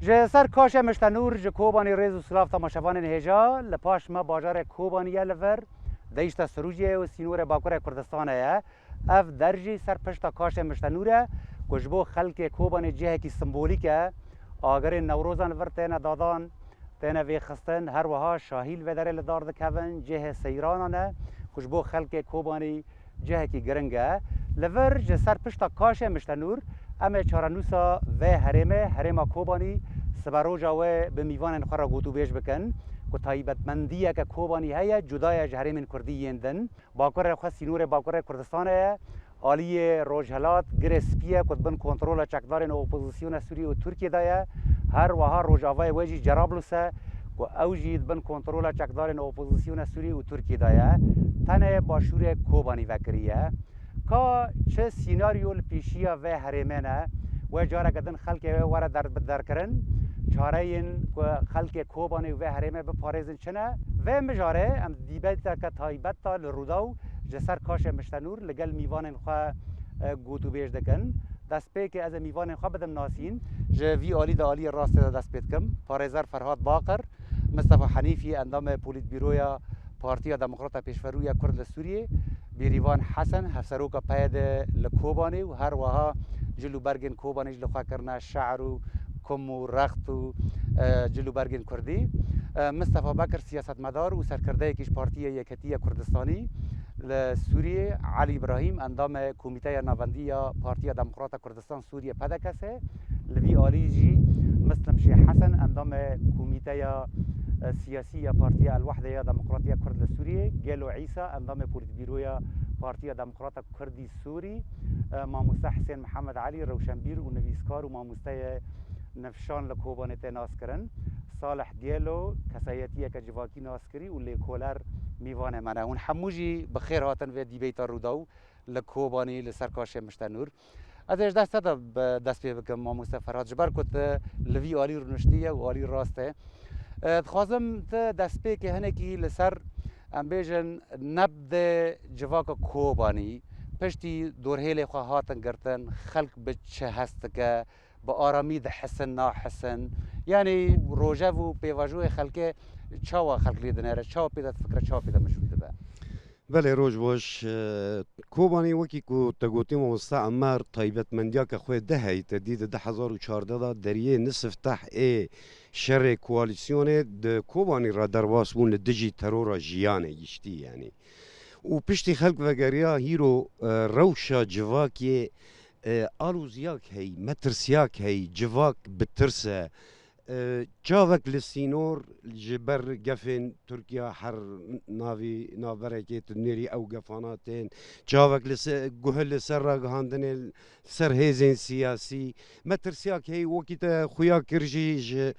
جه سر کاش مشتنور جه کوبانی ریز و سلاف تماشاوان هجا لپاش ما باجار کوبانیه لور دیشتا سروجیه و سینور باکور کردستانه اف درجی سر پشتا کاش مشتنوره کجبو خلق کوبانی جه کی سمبولیکه آگر نوروزان ور تینا دادان تینا وی خستن هر وها شاهیل و داره لدار دکون جه سیرانانه کجبو خلق کوبانی جه کی گرنگه لور جه سر پشتا کاش مشتنور اما چارنوسا و هرمه کوبانی سبروجا و به میوان خورا گوتو بیش بکن که تایبت مندیه که کوبانی هیا جدای جهرم کردی یندن باکر خو سینور باکر کردستان عالی روجهلات گرسپیه که بن کنترل چکدار اپوزیسیون سوریه و ترکیه دایه هر وها روجاوای وجی جرابلوسه که اوجید بن کنترل چکدار اپوزیسیون سوریه و ترکیه دایه تنه باشور کوبانی وکریه که چه سیناریو پیشیه و هرمنه و جاره کدن خلق وره در کرن چاره این خلق کوبانی و هرمه به پارزن چنه و مجاره ام دیبت که تایبت تا لروداو جسر کاش مشتنور لگل میوان خواه گوتو بیش دکن دست پی که از میوان خواه بدم ناسین جوی آلی دا آلی راست دست پید کم پارزر فرهاد باقر مصطفى حنیفی اندام پولیت بیرویا پارتیا دموکراتا پیشوروی کرد سوریه بیریوان حسن هفسروکا پید لکوبانی و هر وها جلو برگن کوبانی جلو خواه کرنا شعر و کم و رخت و جلو برگن کردی مصطفى بکر سیاست مدار و سرکرده یکیش پارتی یکتی کردستانی لسوریه علی ابراهیم اندام کمیته نواندی پارتی دموکرات کردستان سوریه پدکسه لوی آلی جی مسلم شیخ حسن اندام کمیته سیاسی پارتی الوحده دموکراتیه کرد سوریه گلو عیسی اندام پولیت بیروی پارتی دموکرات کردی سوری ماموسته حسین محمد علی روشنبیر و نویسکار و ماموسته نفشان لکوبانت ناس کرن صالح گیلو کسایتیه که جواکی ناس کری و لیکولر میوانه منه اون حموجی بخیر هاتن و دیبیتا روداو لکوبانی لسرکاش مشتنور ازش دست پی بکم ماموسته فرهاد جبر کت لوی آلی رونشتیه و آلی راسته خواستم دست پی که هنکی لسر ام بیجن نبد جواک کوبانی پشتی دورهیل خواه هاتن گرتن خلق بچه هست که با آرامی ده حسن نا حسن یعنی روژه و پیواجوه خلقه چاوا خلق لیدنه چاوا پیدت فکر چاوا پیدت مشروطه به بله روز باش کوبانی وکی کو تگوتی مستعمر طایبت مندیا که خود ده هی تدید 2014 دا دریه نصف تح شر کوالیسیون ده کوبانی را درواس بون لدجی ترورا جیانه گشتی یعنی و پشتی خلق وگریا هیرو روشا جواکی آلوزیاک هی مترسیاک هی جواک بترسه جاوک لسینور جبر گفن ترکیا هر ناورکیت نری او گفاناتین جاوک لس گهل سر راگهاندن سر هیزن سیاسی مترسیاک هی وقت خویا کرجی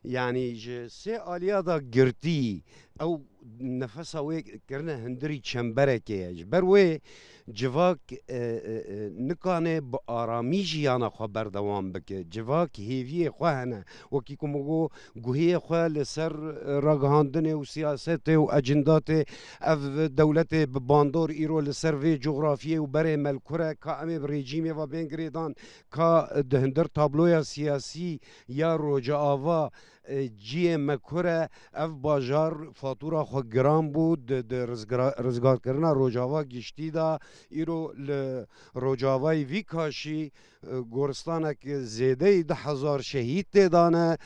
يعني سي آليادا گرتی او نفسها وي کرنه هندری چنبرکه جبروي جواک نکانه با آرامی جیانا خو بردوام بکه جواک هیوی خو هنه وکی کمگو گوهی خو لسر راگهاندن و سیاست و اجندات اف دولت باندور ایرو لسر وی جغرافیه و بره ملکوره که امی بريجيمي و بینگریدان که دهندر تابلویا سیاسی یا روجا آوا جی مکوره اف باجار فاتورا خو گرام بود د رزگار کرنا روجاوا گشتی دا ایرو روجاوای وی کاشی گورستانک زیده 10,000 شهید تدانه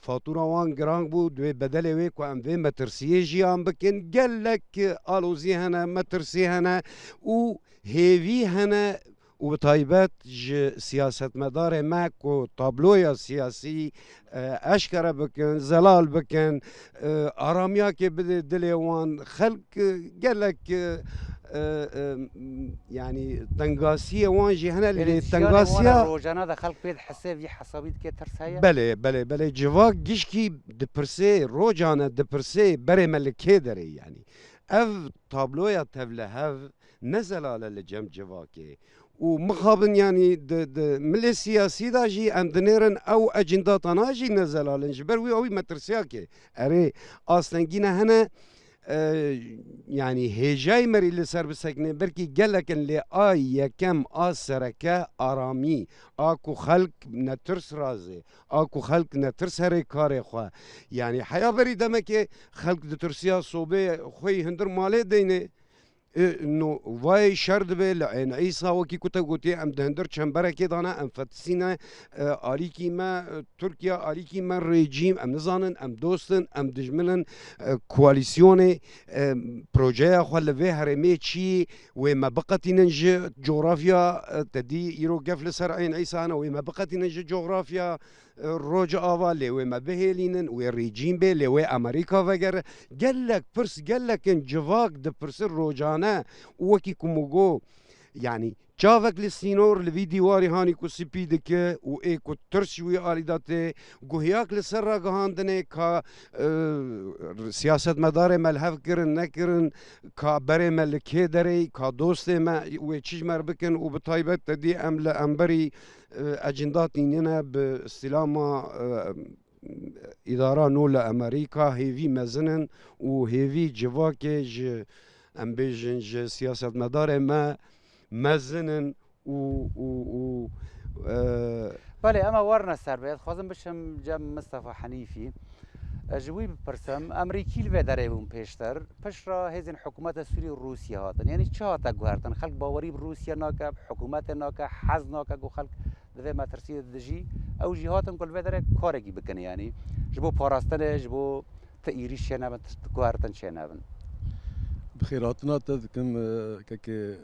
فاتورا وان گرام بود و بدل وی کو ام وی مترسیه جیان بکن گلک آلوزی هنه مترسی هنه و هیوی هنه و طایبت سیاست مدار مک و تابلوی سیاسی اشکره بکن زلال بکن آرامیا که بده دل وان خلق گلک يعني تنقاسيه وانجي هنا اللي تنقاسيه روجانا ده خلق بيد حسابي حسابيد كي ترسايا بله جواك جيشكي دبرسي روجانا دبرسي بري ملكي دري يعني اف تابلويا تبلهف نزل على الجم جواكي ومخابن يعني من السياسي دا جي اندنيرن او اجنداتنا جي نزل على الجبر وي مترسياكي اري اصلا جينا هنا يعني هجای مری لسر بسکنه برکی گلکن لی آی یکم آسرکه آرامی آکو خلق نترس رازه آکو خلق نترس هره کار خواه يعني حيا بري دمك خلق دترسيا صوبه خوي هندر ماله دينه انه واي شرد به لعين عيسى وكي كنت قلتي ام دهندر چمبره كي دانا ام فتسينا آليكي ما تركيا آليكي ما ريجيم ام نزانن ام دوستن ام دجمنن كواليسيوني بروجيا خل في هرمي تشي وما بقتي ننج جغرافيا تدي يرو قفل سر عين عيسى انا وما بقتي ننج جغرافيا روج آوا لوی ما بهلینن و رژیم به لوی امریکا وگر گلک پرس گلک ان جواک د پرس روجانه وکی کومگو يعني جافك للسينور لفي ديواري هاني كو سبيد كه و اي كو ترشوي آليداتي گوهياك لسر گهاندنه كا سياست مدار ملحف کرن نکرن كا بري ملكي داري كا دوست ما و چيج مربكن و بطايبت تدي امل امبري اجندات نينينا باستلاما اداره نول امريكا هيفي مزنن و هيفي جواكي ام بيجن سياست مدار ما مزنن و بله اما ورنا سر بيت خوازم بشم جم مصطفى حنيفي جوي بپرسم امریکی الوی داره بون پیشتر پشرا هزین حکومت سوری روسیه هاتن یعنی چه هاتا گوهرتن خلق باوری بروسیه ناکه حکومت ناکه حز ناکه گو خلق دوی مترسی دجی او جی هاتن کل وی داره کارگی بکنه یعنی جبو پاراستنه جبو تئیری شنبن گوهرتن شنبن بخيراتنا تذكم كك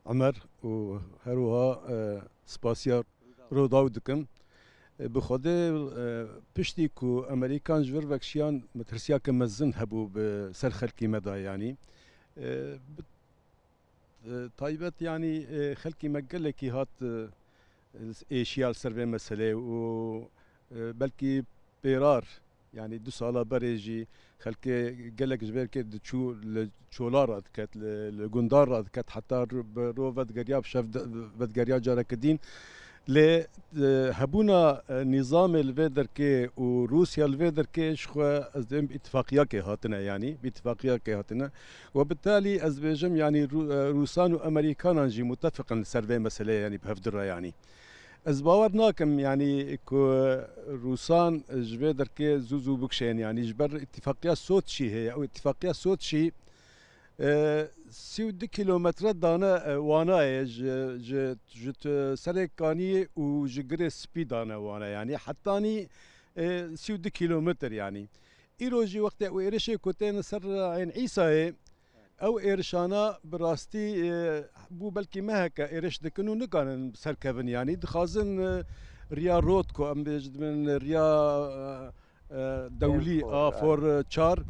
عمر وهروها سباسيار رو داودكم بخوده پشتی کو امریکان جور وکشیان مترسیا که مزن هبو بسر خلقی مدا يعني طيبت يعني خلقي مقل کی هات ایشیال سر به مسئله و بلکی بیرار يعني دو سالا بريجي خلقي قالك جبال كي تشو لشولار كات الجندار كات حتى رو فدقرياب شاف فدقرياب جارك الدين ل هبونا نظام الفيدر كي وروسيا الفيدر كي شخوا ازدم اتفاقيه كي هاتنا يعني باتفاقيه كي هاتنا وبالتالي ازبيجم يعني روسان وامريكان جي متفقا سرفي مساله يعني بهفدرا يعني از باور ناكم يعني كو روسان جبيدر كي زوزو بكشين يعني جبر اتفاقيه صوت شي هي او اتفاقيه صوت شي 32 كيلومتر دانا وانا جت سركاني وجغري سبي دانا وانا يعني حتاني 32 كيلومتر يعني ايروجي وقت ويرشي كوتين سر عين عيسى او ايرشانا براستي بو بلكي مهكا ايرش دكنو نكان سركبن يعني دخازن ريا روتكو ام من ريا دولي فور تشار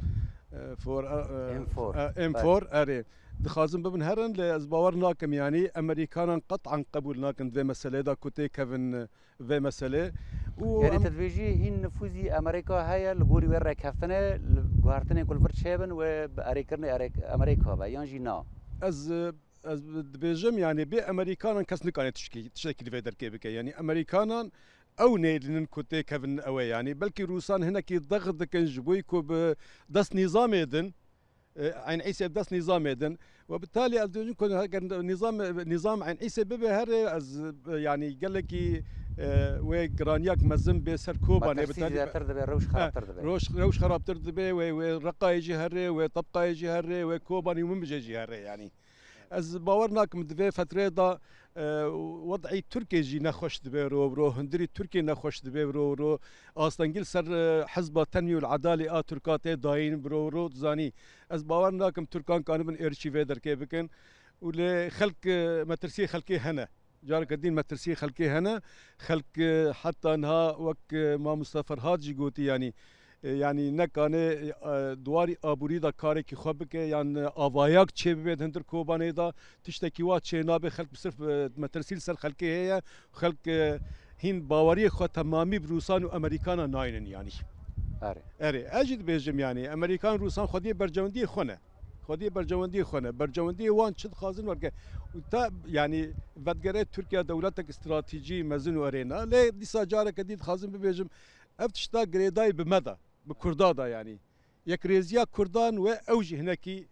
فور ام 4 اري دخازن ببن هرن لاز باور ناكم يعني امريكان قطعا قبول ناكم في مساله دا كوتي كيفن في مساله يعني تدويجي هين نفوذي امريكا هيا الغوري وين كفتنه غارتنه كل فرد شيبن واريكرني امريكا با يانجي نا از بيجم يعني بي امريكان كاس نكان تشكي في دركي بك يعني امريكان او نيدن كوتي كيفن او يعني بلكي روسان هنا كي ضغط كان جبويكو بدس نظام يدن عين عيسى بدس نظام يدن وبالتالي نظام عين عيسى ببهر يعني قال لك وجرانياك مزم بسر كوبا بالتالي روش خراب تردبه روش خراب تردبه ورقا يجي هري وطبقه يجي هري وكوبا يوم يجي هري يعني از باورناك مدفع فتره دا وضعي تركي جي نخوش دبي رو هندري تركي نخوش دبي رو آستانگل سر حزب التنمية والعدالة تركاتي داين رو زاني از باورناكم تركان كانوا من ارشيفي دركي بكن ولي خلق مترسي خلقي هنا جارك الدين مترسي خلقي هنا خلق حتى انها وك ما مصطفى هاجي قوتي يعني نکانه دواری آبوری دا کاری که خوب که یعنی آوایاک چه بید هندر کوبانه دا تشتکی وات چه نابه خلق صرف مترسیل سر خلقه هیا خلق هین باوری خود تمامی بروسان و امریکان ناینن يعني اره اجد بیجم يعني امریکان روسان خودی برجوندی خونه برجوندی وان چد خازن ورگه تا يعني بدگره ترکیه دولتك استراتیجی مزن و ارینا لی دیسا جاره کدید خازن ببیجم افتشتا گریدای بمدا بكردادا يعني یک ریزیا کردان و اوجی هنکی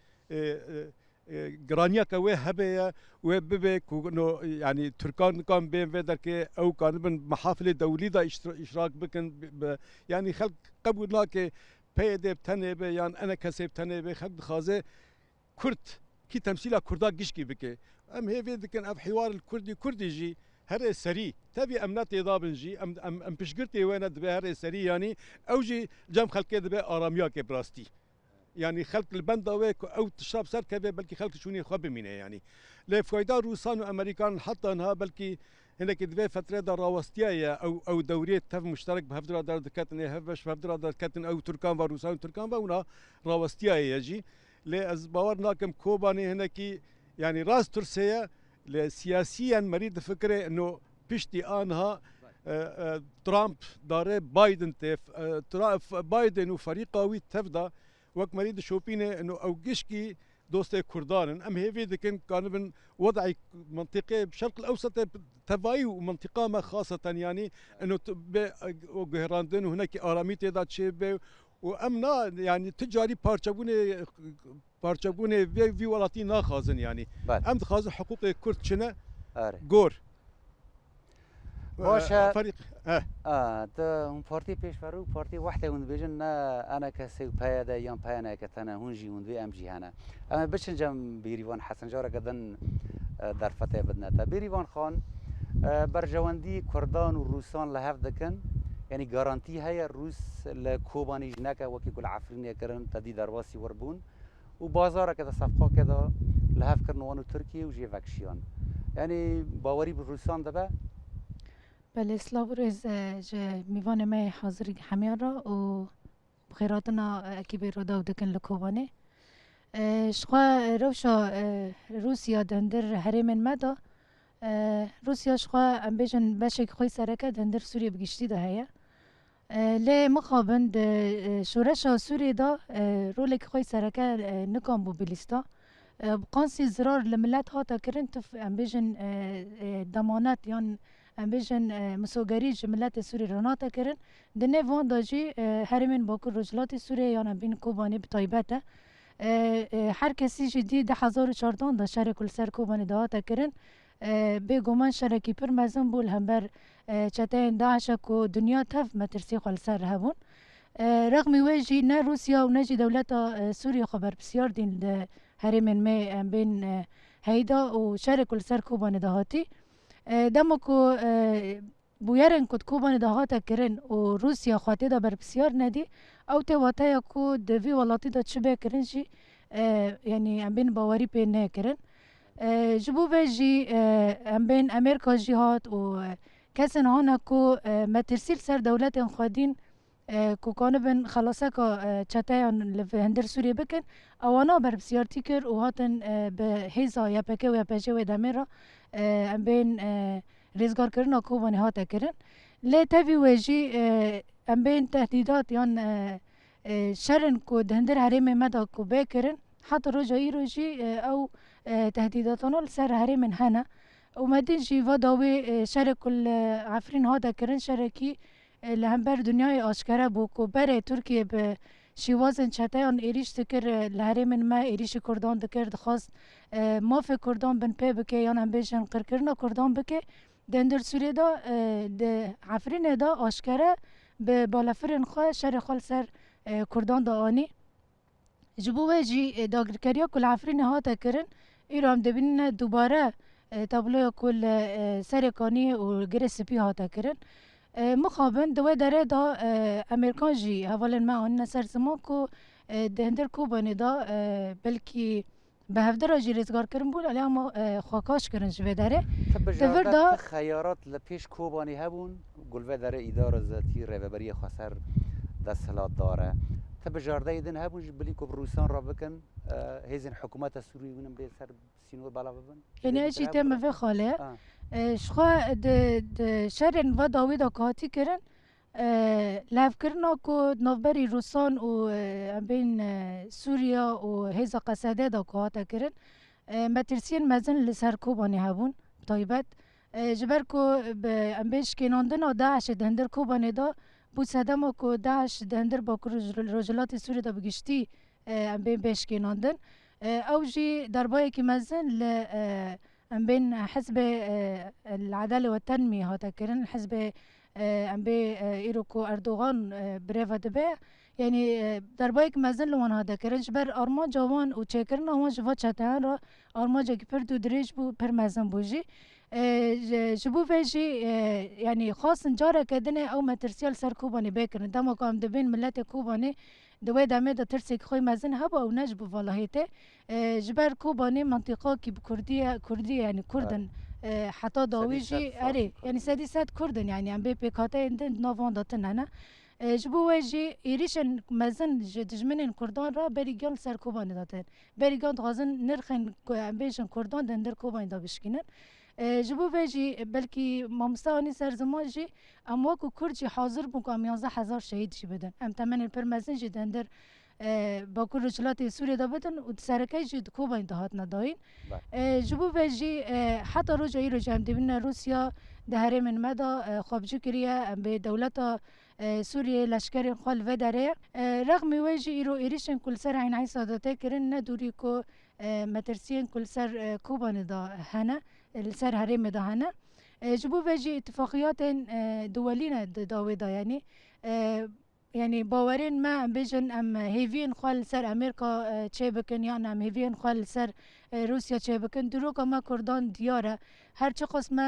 گرانیا که و هبه و ببه کنو یعنی ترکان کام بین و در که او کان بن محافل دولی دا اشتراک بکن یعنی خلق قبول نا که پیده بتنه به یعنی انا کسی بتنه به خلق خازه کرد کی تمثیل کردا گشکی بکه ام هی دکن اف حوار الكردي كردي جي هر سري تبي امنات اضابن جي ام بشگرتي وين دبه هر سري يعني او جي جم خلق دبه اراميا كي براستي يعني خلق البندا او تشرب سر كبه بلكي خلق شوني خب مينه يعني لفايده روسان وامريكان حتى انها بلكي هناك دبه فتره دا راوستيه او دوريه تف مشترك بهفدرا دار دكاتن هفش بهفدرا دار كاتن او تركان وروسان تركان ونا راوستيه يجي لاز باور ناكم كوباني هناكي يعني راس ترسية سياسيا مريض فكرة انه بيشتي انها ترامب داره بايدن بايدن وفريقه تفدا وقت مريض شوبينه انه او جشكي دوستي كردان ام هيفي دكن كان وضعي منطقي بالشرق الاوسط تباي ومنطقه ما خاصه يعني انه جهراندن هناك اراميتي دا تشيب وامنا يعني تجاري پارچگونه وی ولاتی ناخازن يعني ام دخاز حقوق کرد چنه گور باشه فريق تا پارتی پیشورو پارتی وحده اون بیجن نه انا کسی پیاده یا پیانه کتنه هونجی اون وی ام جی هنه اما بچن جم بیریوان حسن جاره قدن در فتح بدنا تا بیریوان خان برجواندی کردان و روسان لحف دکن يعني جارانتي هي الروس لكوباني جناكا وكي كل عفرين كرن تدي دراسي وربون وبازار كذا صفقة كذا لهف كرنوان تركيا وجي فاكشيان يعني باوري بالروسان دبا بله سلاو رز میوان ما حاضر همه را و بخیراتنا اکیب رو داو دکن لکوبانه شخوا روشا روسیا دندر حرم مدا روسیا شخوا ام بیجن بشک خوی سرکه دندر سوریه بگشتی ده هیا لی مخابند شورش سوریه دا رولک خوی سرکه نکام بو بلیستا بقانسی زرار لملت ها تا کرن تف ام بیجن دمانت یان ام بیجن مسوگری جملت سوری رناتا کرن دنه وان داجی هرمین باکر رجلات سوریه یان ام بین کوبانی بطایبته هر کسی جدی 1014 دا شهر کل سر کوبانی دهاتا کرن به گمان شرکی پر مزن بول هم بر چتاین داعش کو دنیا تف مترسی خال سر هبون رغم وجی نه روسیا و نه دولت سوریه خبر بسیار دین ده هرمین می بین هیدا و شهر کل سر کوبانی دهاتی دمو کو بویرن کد کوبانی دهاتا کرن و روسیا خاطی دا بر بسیار ندی او ته واتا کو دوی ولاتی دا چبه کرن جی یعنی ام بین باوری پی نه کرن جبو بجی ام بین امریکا جهات و کسن هانا کو مترسیل سر دولت خادین کو کانو بن خلاصه که چتایان هندر سوریه بکن اوانا بر بسیار تیکر و هاتن به هیزا یا پکه و یا پجه و دمه را ام بین ریزگار کرن و کوبانی هاتا کرن لی تاوی ویجی ام بین تهدیدات یان شرن کو دهندر حریم مدا کو بکرن حتی رجایی روجی او تهدیداتنا سر حریم هنه اومدین جی و داوی شر کل عفرین هاتا کرن شرکی لهمبر دنیای آشکره بو کو بره ترکیه به شیوازن چتایان ایریش تکر لحریم ما ایریش کردان دکر دخواست ماف کردان بن پی بکه یان هم بیشن قرکرنا کردان بکه دندر سوریه دا ده عفرین دا آشکره به بالافرین خواه شر خال سر کردان دا آنی جبوه جی داگرکریا کل عفرین هاتا کرن ایرو هم دبین دوباره تابلوی کل سرکانی و گر سپی هاتا کرن مخابن دوی داره دا امریکان جی حوالن ما آن نسر زمان کو دهندر کوبانی دا بلکی به هفته جی رزگار کرن بود علی اما خواکاش کرن جوه داره تبجار دا خیارات لپیش کوبانی هبون گلوه داره ایدار ذاتی ریوبری خسر دستلات داره تبجار دا ایدن هبون جبلی که بروسان را بکن هزین حکومت سوری ونم به سر سینور بالا ببن یعنی اجی تم في خاله شخوا د شرن و داوی دا کاتی کرن لاف کرنا کو نوبری روسان و بین سوریا و هیزا قصده دا کاتا کرن مترسین مزن لسر کوبانی هبون طایبت جبر کو به امبیش کناندن داعش دهندر کوبانی دا بو صدما کو داعش دهندر با رجلات سوریه دا بگشتی ام بین بشکیناندن او جی دربای که مزن ام بین حزب العداله والتنميه هاتا کرن حزب ام بی ایرو کو اردوغان بریو دبه یعنی دربای که مزن لوان هادا کرن جبر آرما جوان و چکرن آما جوا چتهان را آرما جا که پر دو دریج بو پر مزن بوجی جبو بيجي يعني خاص جارة كدنا أو ما ترسيال سر كوباني بكرن دما قام دبين ملت كوباني دوي دامه دا ترسيك خوي مازن هبا أو نجبو فلاهيته جبر كوباني منطقة كي بكردية كردية يعني كردن حتى داويجي أري يعني سادسات كردن يعني عم بيكاتا عندن نوفان داتن هنا جبو ويجي إيريشن مازن دجمنين كردان را بريجان سر كوباني داتن بريجان غازن نرخن عم بيجن كردان دندر كوباني دا بشكينن جبو بيجي بلكي مامستاني سر زمان جي ام واكو كرجي حاضر بوكو ام 11000 شهيد جي بدن ام تمن البرمازن جي دندر باكو رجلات سوريا دا بدن و سركي جي كوبا انتهاتنا داين جبو بيجي حتى رجعي رجع ام دبنا روسيا دهري من مدى خوابجو كريا ام بدولتا سوريا لشكر خال وداره رغم ويجي ايرو ايريشن كل سر عين عيسى دا تكرن ندوري كو مترسين كل سر كوبا ندا هنا السر هرم ده هنا جبو بيجي اتفاقيات دولينا داويدا يعني باورين ما بيجن ام هيفين خال سر امريكا تشيبكن يعني ام هيفين خال سر روسيا تشيبكن دروك ما كردان دياره هر چه قسمه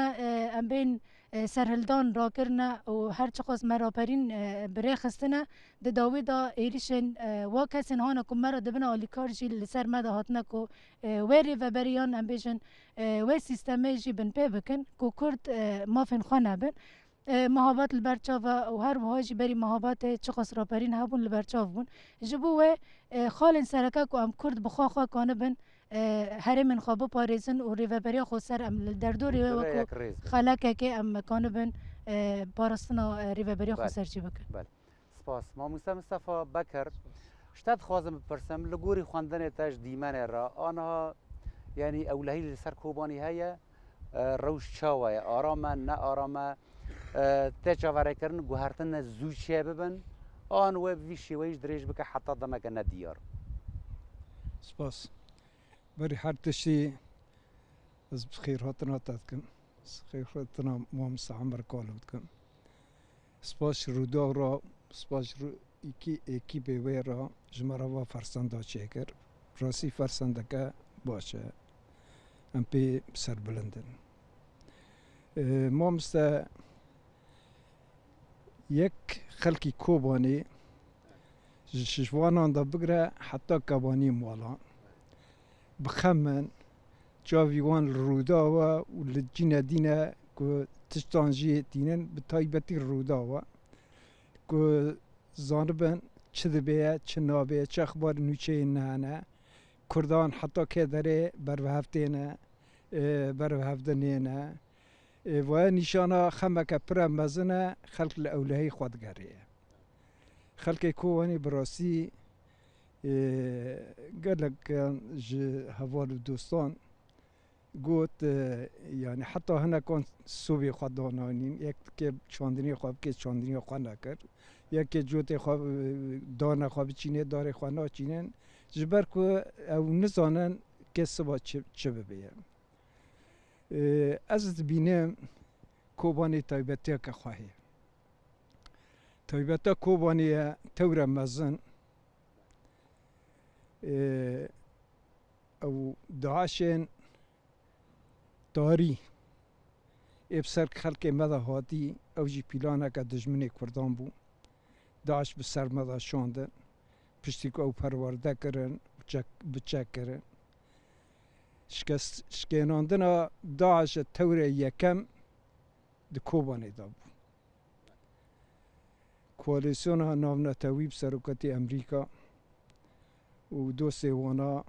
ام بين سرهلدان را کرنا و هر چه قسم راپرین بره خستنه ده داویدا ایریشن و کسین هانا که مرا دبنا آلیکار جی لسر مده هاتنه که ویری و بریان ام بیشن و سیستمه جی بن پی بکن که کرد مافن خانه بن مهابات البرچاو و هر وهاجی بری مهابات چه قس راپرین هبون البرچاو بون جبو و خالن سرکه که ام کرد بخوا خواه کانه بن هر من خواب پاریزن و ریوبری خود سر ام دردوری و خلاکه که ام کانو بن پارستنا ریوبری خود سر چی بکن. بله. سپاس. ما مصطفی بکر شتاد خوازم بپرسم لگوری خواندن تاج دیمن را آنها یعنی اولهی لسر کوبانی هیا روش چاوه آرامه نه آرامه تجاوره کردن گوهرتن زوجه ببن آن و ویشی ویش دریج بکه حتی دمک ندیار. سپاس. بري حد تشي از بخير هاتنا تاتكم خير هاتنا ما مستعمر قالوتكم سپاس رودا را سپاس رو اکی به را جمرا و فرسنده چکر راسی فرسنده که باشه ام پی سر بلندن ما مستا یک خلقی کوبانی جوانان دا بگره حتی کبانی موالان بخمن جاویوان رودا و لجینا دینا که تشتانجی دینن به تایبتی رودا و که زانبن چه دبیه چه نابیه چه اخبار نوچه نه کردان حتی که داره بر هفته نه بر هفته نه و نشانه خمه که پر مزنه خلق الاولهی خودگریه خلق کوانی براسی قالك هوال دوستان قلت يعني حتى هنا كان سوبي خدانانين يك که چاندنی خواب که چاندنی خواه نکر یک که جوت خواب دانه خواب چینه داره خواه ناچینن جبر که او نزانن که سبا چه ببیم از بینم کوبانی تایبتی که خواهی تایبتی کوبانی تور مزن او داعشن داری ابسر خلق مده هاتی او جی پیلانه که دجمن کردان بو داعش بسر مده شاندن پشتی که او پرورده کرن بچک کرن شکناندن داعش تور یکم ده کوبانه دا بو کوالیسیون ها ناونا تویب سروکتی امریکا و دو سیوانا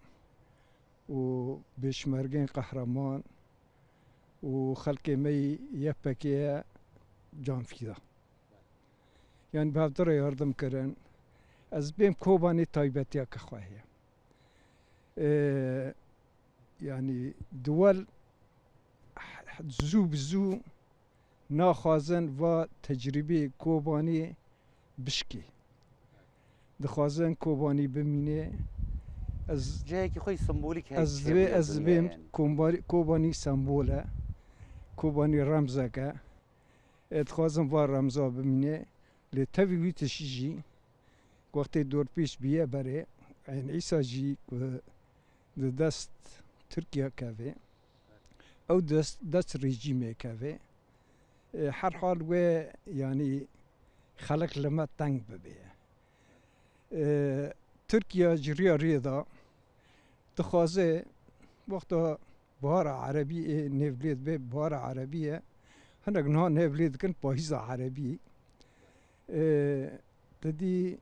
و بشمرگین قهرمان و خلق می یپکیه جان فیدا یعنی بهتر یاردم کردن از بیم کوبانی تایبتی که خواهی یعنی دول زو بزو ناخوازن و تجربه کوبانی بشکی دخوازن کوبانی بمینه از جایی که خوی سمبولیک هست از بیم کوبانی سمبوله کوبانی رمزه که اتخوازم وار رمزا بمینه لطوی ویتشی جی وقتی دور پیش بیه بره این ایسا جی دست ترکیه که او دست رژیمه که هر حال و یعنی خلق لما تنگ ببیه ترکیه جریا ریدا تخوازه وقتا بهار عربی نفلید به بهار عربیه هنگ نها نفلید کن پاییز عربی تدی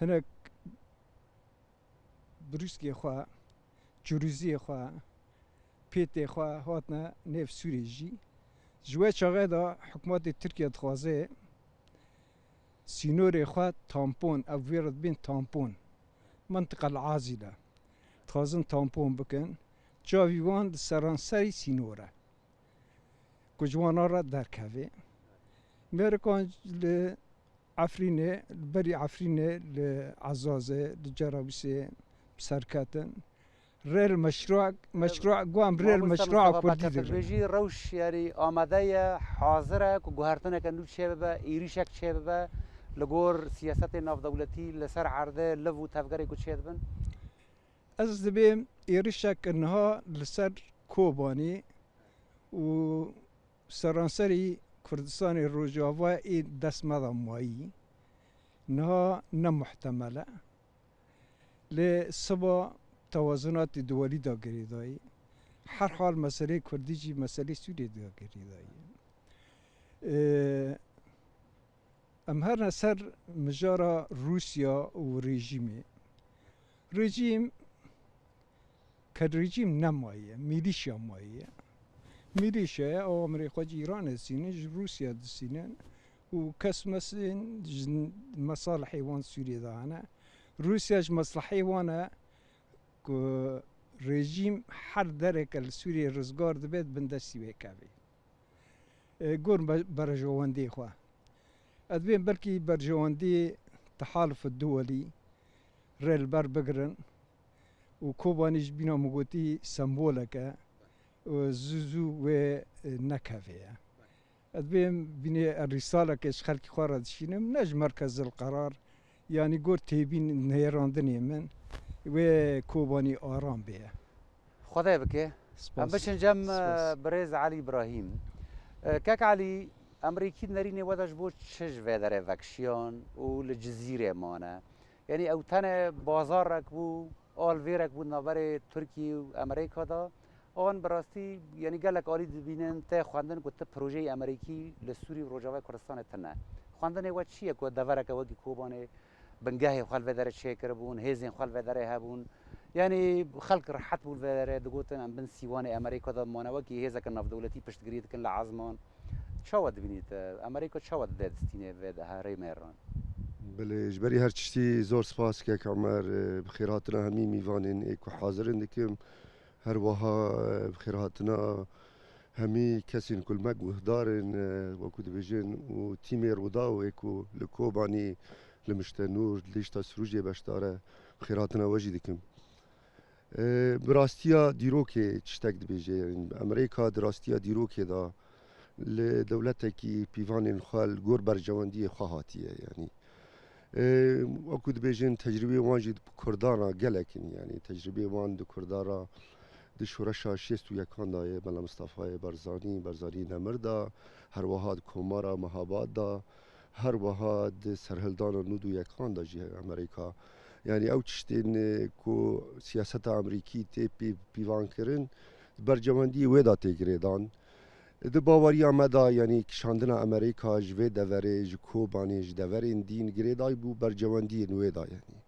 هنگ بروسکی خواه جروزی خواه پیت خواه هاتنا نف سوری جی جوه چاقه دا حکومت ترکیه تخوازه سینور خواه تامپون او ویرد بین تامپون منطقه العازله تخوازن تامپون بکن جاویوان سرانسری سینوره کجوانا را درکوه مرکان لعفرینه بری عفرینه لعزازه لجرابیسه سرکتن ریل مشروع قوام ریل مشروع کردی داره بيجي روش يعني آماده حاضره که گوهرتنه که نو چه ببه ایریشک چه ببه لگور سیاست ناف دولتی لسر عرضه لو تفگری که چه ببن از دبیم ایریشک انها لسر کوبانی و سرانسری کردستان روجاوا این دست مدام مایی انها نمحتمله لسبا توازنات دولی دا گریدایی هر حال مسئله کردی جی مسئله سوری دا گریدایی ام هر نسر مجارا روسیا و رژیم که رژیم نمایه میلیشیا مایه میلیشیا او امریکا ایران سینه روسیا دسینه و کس مثلا مصالحی وان سوری دانه روسیاش مصلحی وانه که رژیم هر دره که سوری رزگار دبید بندستی بکوی گور برجواندی خواه ادبین بلکی برجواندی تحالف الدولي ریل بر بگرن و کوبانیش بینا مگوتی سمبولکه و زوزو و نکویه ادبین بینی الرسالة کش خلقی خوارد شینم نج مرکز القرار يعني گور تیبین نیراندنی من و کوبانی آرام بیه خدای بکه ام بشن جم برز علي ابراهيم كاك علي امريكي نريني وداش بو تشج فيدر فاكشيون والجزيره مانا يعني او تنه بازارك بو اول فيرك بو نظر تركي وامريكا دا اون براستی يعني قال لك اولي دبينن تا خواندن كنت بروجي امريكي لسوري وروجاوا كردستان تنه خواندن و چیه کو دورك وگي كوبانه بنگاه خال فيدر شيكر بون هيزن خال فيدر هبون يعني خلق رحت بول فيدر دغوتن ام بن سيوان امريكا دا مانا وگي هيزك نف دولتي پشت گريد كن لعزمان چاود بینید امریکا چاود دستینه و هری میران بله جبری هر چشتی زور سپاس که عمر بخیراتنا همی میوانین ایکو حاضرین دکم هر وها بخیراتنا همی کسین کل مگ وهدارن وکو دبیجن و تیمی رودا و ایکو لکوبانی لمشتنور لیشتا سروجی بشتاره بخیراتنا وجی دکم براستیا دیروکه چشتک دبیجه امریکا دراستیا دیروکه دا لدولتکی پیوان خال گور برجواندی خواهاتیه یعنی وکود بیجن تجربه وانجد کردانا گلکن یعنی تجربه وان دو کردارا د شورشا شیست و یکان دایه بلا مصطفی برزانی نمردا هر وهاد کومارا مهاباد دا هر وهاد سرهلدان و نود و یکان دا جه امریکا یعنی او چشتین کو سیاست امریکی تی پیوان کرن برجواندی ویدا تگریدان د باوری آمده یعنی کشاندن امریکا جوی دوره جکوبانی جدورین دین گریدای بو برجواندی نویدا یعنی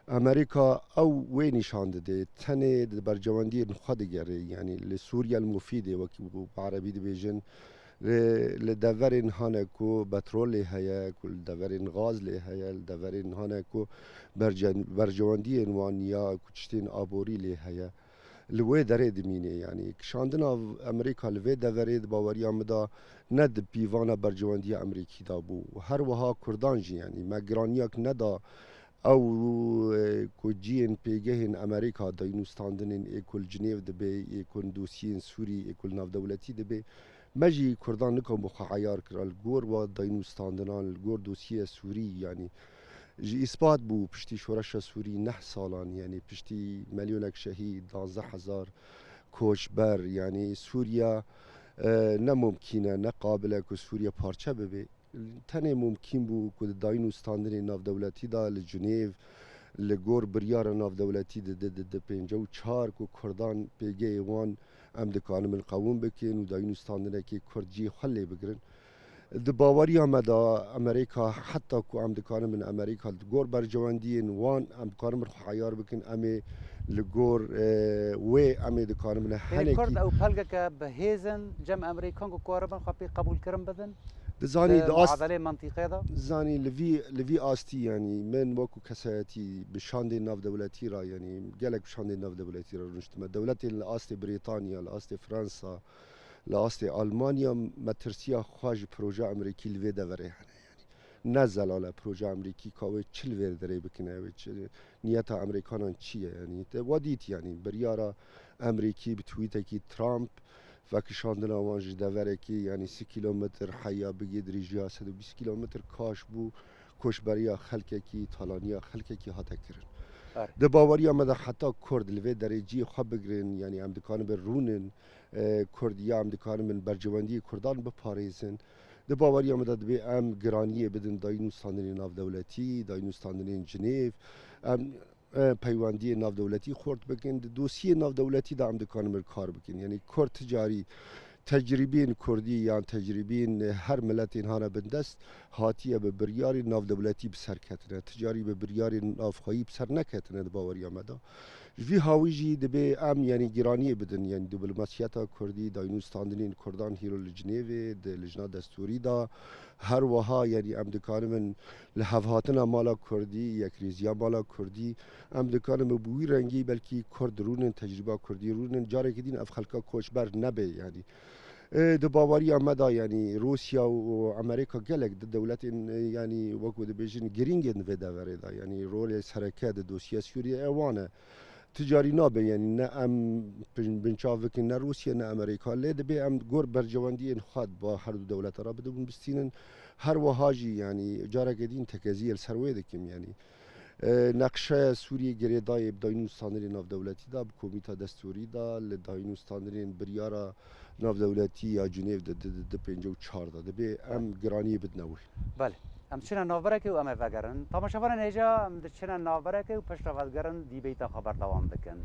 امریکا او وی نشانده ده تنه د برجواندی خود گره یعنی لسوریا المفیده وکی بو عربی دی بیجن لدورین هانه کو بترول هیا کل دورین غاز له هیا لدورین هانه کو برجواندی وانیا کچتین آبوری له هیا لوی دره دمینه یعنی کشاندنا امریکا لوی دره باوریا مدا ند پیوانا برجواندی امریکی دا بو و هر وها کردان جی یعنی مگرانیاک ندا او کو جین پیگهن امریکا داینوستاندنین اکل جنیو دبی اکل دوسیین سوری اکل ناو دولتی دبی مجی کردان نکن بخوا عیار کرال گور و داینوستاندنان گور دوسیه سوری یعنی جی اثبات بو پشتی شورش سوری 9 سالان یعنی پشتی میلیونک شهید 12000 کوچبر یعنی سوریا نه ممکنه نه قابله که سوریا پارچه ببه تنه ممکن بو که داینوستاندن ناو دولتی دا لجنیو لگور بریار ناو دولتی ده 54 که کردان پیگه وان ام دکانم القوم بکن و داینوستاندنه که کردجی خلی بگرن د باوری آمده امریکا حتی که ام دکانم من امریکا لگور برجواندین وان ام دکانم عیار بکن امی لگور و امی دکانم من یعنی کرد هنکی او پلگه که به هیزن جمع امریکان که کاربن خواهی قبول کرم بدن دزانی داست معادله منطقه دا زانی لوی آستی یعنی من وکو کسایتی بشاند ناو دولتی را یعنی گلک بشاند ناو دولتی را رنشتم دولت لاست بریتانیا لاست فرانسا لاست آلمانیا مترسیا خواج پروژه امریکی لوی دوره یعنی نزل على پروژه امریکی کاوه چل ور دره بکنه و نیت امریکانان چیه یعنی ودیت یعنی بریارا امریکی بتویته کی ترامپ و کشاندن آوانج دوره کی یعنی 30 کیلومتر حیا بگید ریجیا 120 کیلومتر کاش بو کشبریا خلک کی تالانیا خلک کی هاته کرن ده باوری آمده حتی کرد لوی درجی خواب بگرن یعنی امدکان بر رونن کردیا امدکان من برجواندی کردان بپاریزن ده باوری آمده به ام گرانیه بدن داینوستاندن ناو دولتی داینوستاندن جنیو پیوندی ناو دولتی خورد بکن دوسیه ناو دولتی دا ام دکانم کار بکن یعنی کرد تجاری تجربین کردی یا تجربین هر ملت اینها بندست هاتیه به بریاری ناو دولتی بسر کتنه تجاری به بریاری نافخایی بسر نکتنه ده باوری آمده وی هاویجی دبی ام یعنی گرانی بدن یعنی دیپلماسیاتا کردی داینوستاندنین کردان هیرو لجنیوی ده لجنا دستوری دا هر وها یعنی ام دکانمن لحوهاتنا مالا کردی یک ریزیا مالا کردی ام دکانم بوی رنگی بلکی کرد رونن تجربه کردی رونن جاره که دین اف خلقا کوچبر نبه یعنی ده باوری آمده یعنی روسیا و امریکا گلک ده دولت یعنی وکو ده بیشین گرینگن و دوره دا یعنی رول سرکه ده دوسیه سوریه اوانه تجاری نابه یعنی نه ام بنچاوکن نه روسیه نه امریکا لیده به ام گور برجواندی این خواد با هر دو دولت را بدون بستینن هر وهاجی یعنی جاره گدین تکزیل سروی دکم یعنی نقشه سوریه گره دای داینوستاندرین ناو دولتی دا کمیته دستوری دا لداینوستاندرین بریارا ناو دولتی یا جنیو ده 54 دا به ام گرانی بدنوی بله ام چنان ناوبرکه و ام وگرن تماشاوان اینجا ام چنان ناوبرکه و پشت وگرن دی بیتا خبر دوام دکن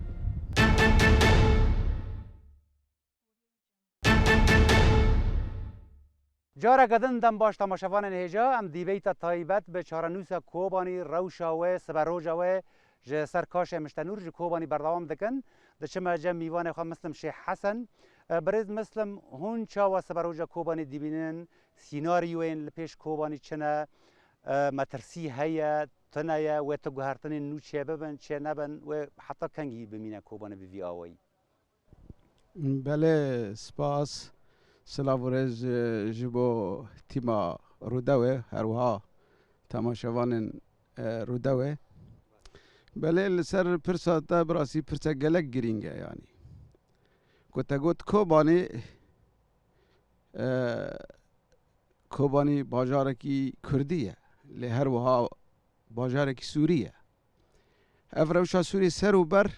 جارا گدن دم باش تماشاوان اینجا ام دی بیتا تایبت به چارنوس کوبانی روشاوه سبروجاوه ج سرکاش مشتنور ج کوبانی بردوام دکن د چما جم میوان خو مسلم شیخ حسن برز مسلم هون چا و سبروجا کوبانی دیبینن سیناریوین لپیش کوبانی چنه مترسی هيا تنايا وتجهرتني نوتشي ببن شي نبن وحتى كنجي بمينا كوبان بفي آوي بله سپاس سلاورز جبو تیما رودوه هروها تماشاوان رودوه بله لسر پرسا تا براسی پرسا گلک گرینگه یعنی کتا گوت کوبانی باجارکی کردیه لی هر وها باجارکی سوریه افروشا سوری سر و بر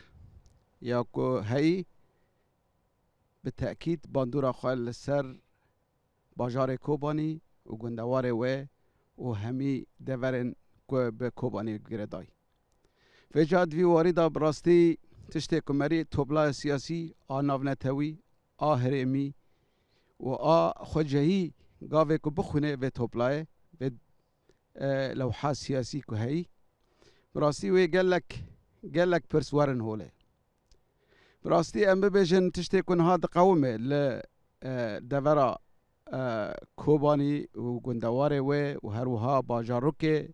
یا کو هی به تأکید باندورا خال سر باجار کوبانی و گندوار و همی دورن کو به کوبانی گردای وجاد وی واریدا براستی تشتی کمری توبلا سیاسی آناونتوی هرمی و خجهی گاوه کو بخونه و توبلاه و لوحه سیاسی کو هی براستی وی گلک پرسوارن هوله براستی ام ببیجن تشتی کن هاد قومه ل دورا کوبانی و گندواره و هروها باجاروک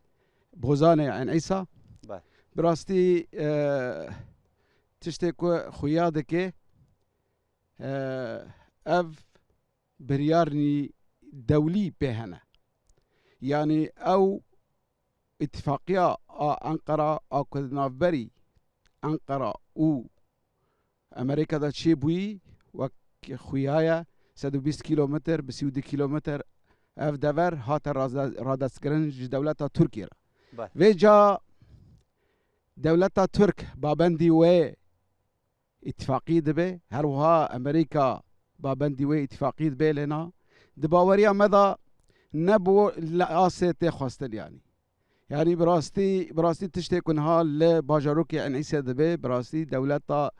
بوزانه عن عیسا براستی تشتي كو خويا دكي اف بريارني دولي بهنا يعني او اتفاقية أنقرة أو كدنافبري أنقرة و أمريكا دا تشيبوي وك خويايا 120 كيلومتر ب 30 كيلومتر اف دفر هات رادسكرن دولتا تركيا ويجا دولتا ترك بابندي و اتفاقي دبي هروها أمريكا بابندي و اتفاقي دبي لنا دباوريا مدى نبو لآسة خواستن يعني براستي تشتي كنها لباجاروكي ان عيسى دبي براستي دولتا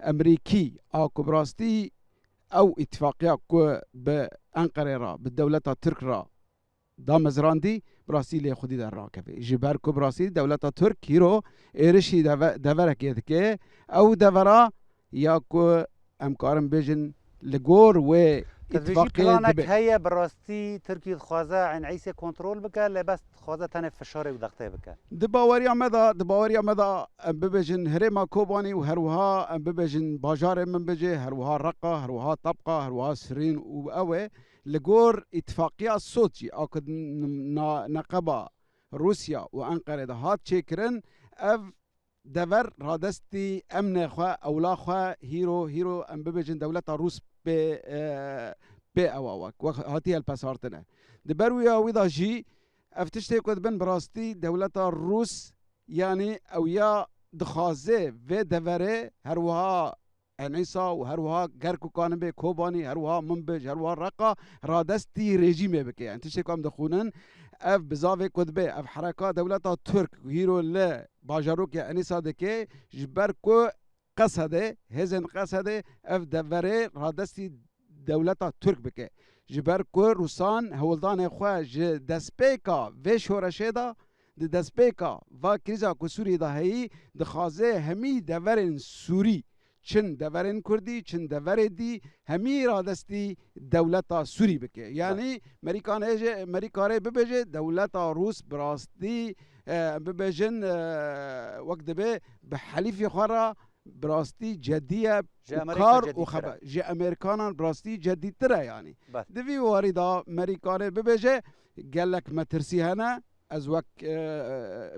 امريكي اكو براستي او اتفاقيه كو بانقره را بالدولتا ترك را دامزراندي براستي لي خدي در راكبي جبر كو براستي دولتا ترك هيرو ايرشي دفرك يدكي او دفرا ياكو امكارم بيجن لغور و اتفاقية بلانك هي براستي تركي خوازه عن عيسى كنترول بك لا بس خوازه تاني فشاري وضغطه بك دباوريا مدى ببجن هريما كوباني وهروها ببجن باجار من بجي هروها رقة هروها طبقة هروها سرين وقوي لغور اتفاقية صوتي اكد نقبة روسيا وانقرة ده هات شكرن اف دفر رادستي امن خوا اولا خوا هيرو ام ببجن دولة روس بي اواك هاتي الباسارتنا دبرويا ويدا جي افتشتي كود بن براستي دولة الروس يعني او يا دخازه في دفره هروها انيسا وهروها غركو كانبي كوباني هروها منبج هروها رقا رادستي ريجيمي بكي يعني تشتي كام دخونن اف بزافي كتبه اف حركات دولة ترك هيرو لا باجاروك يا انيسا دكي جبركو قصده هزن قصده اف دفره رادستي دولة ترك بكي جبركو روسان هولدان خواج دسبيكا في شورشيدا دسبيكا و كريزا كو سوري دا هي دخازه همي دورن سوري چن دورن كردي چن دور دي همي رادستي دولة سوري بكي يعني مريكان اجي مريكاري ببجي دولة روس براستي ببجن وقت به بحليف خرا براستي جدية وكار وخبا جي امريكان براستي جديد ترى يعني دفي واردا امريكان ببجي قال لك ما ترسي هنا از وك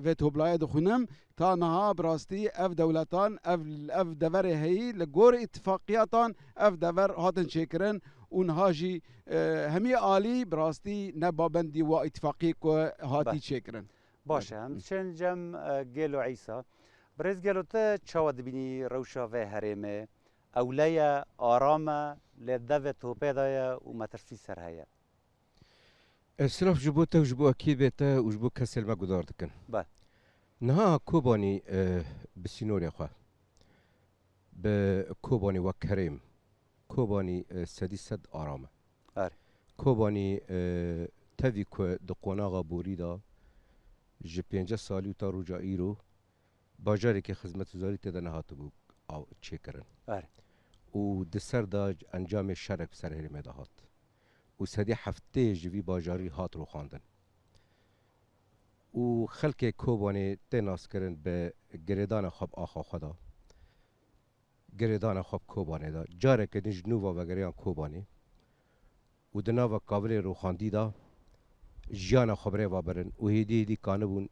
فيت هبلاي دخونم تا نها براستي اف دولتان اف دور هي لغور اتفاقياتان اف دور هاتن شكرن ونهاجي همي آلي براستي نبابندي و اتفاقي كو هاتي شكرن باشه هم شنجم گلو عيسى برز گلو تا چاود بینی روشا و هرمه اولیا آرامه لدو توپه دایا و مترسی سر هیا السلاف جبوته وجبو اكيد بيته وجبو كسل ما قدار دكن بله نها كوباني بسينوريا خوا بكوباني وكريم كوباني سدي سد آرامه كوباني تفي كو دقوناغا بوريدا جي 5 سالي تا رجا ايرو باجاري كي خدمت وزاري تدا نهاتو بو او تشيكرن و دسر دا انجام شرك بسر هرمه دا هات و سدي هفته جوي باجاري هات رو خواندن و خلق کوبانی تناس کرن به گریدان خواب آخا خدا گریدان خواب کوبانی دا جاره که دنج نووا و گریان کوبانی و دناوا قابل رو خواندی دا جیان خبره و برن و هیدی کانبون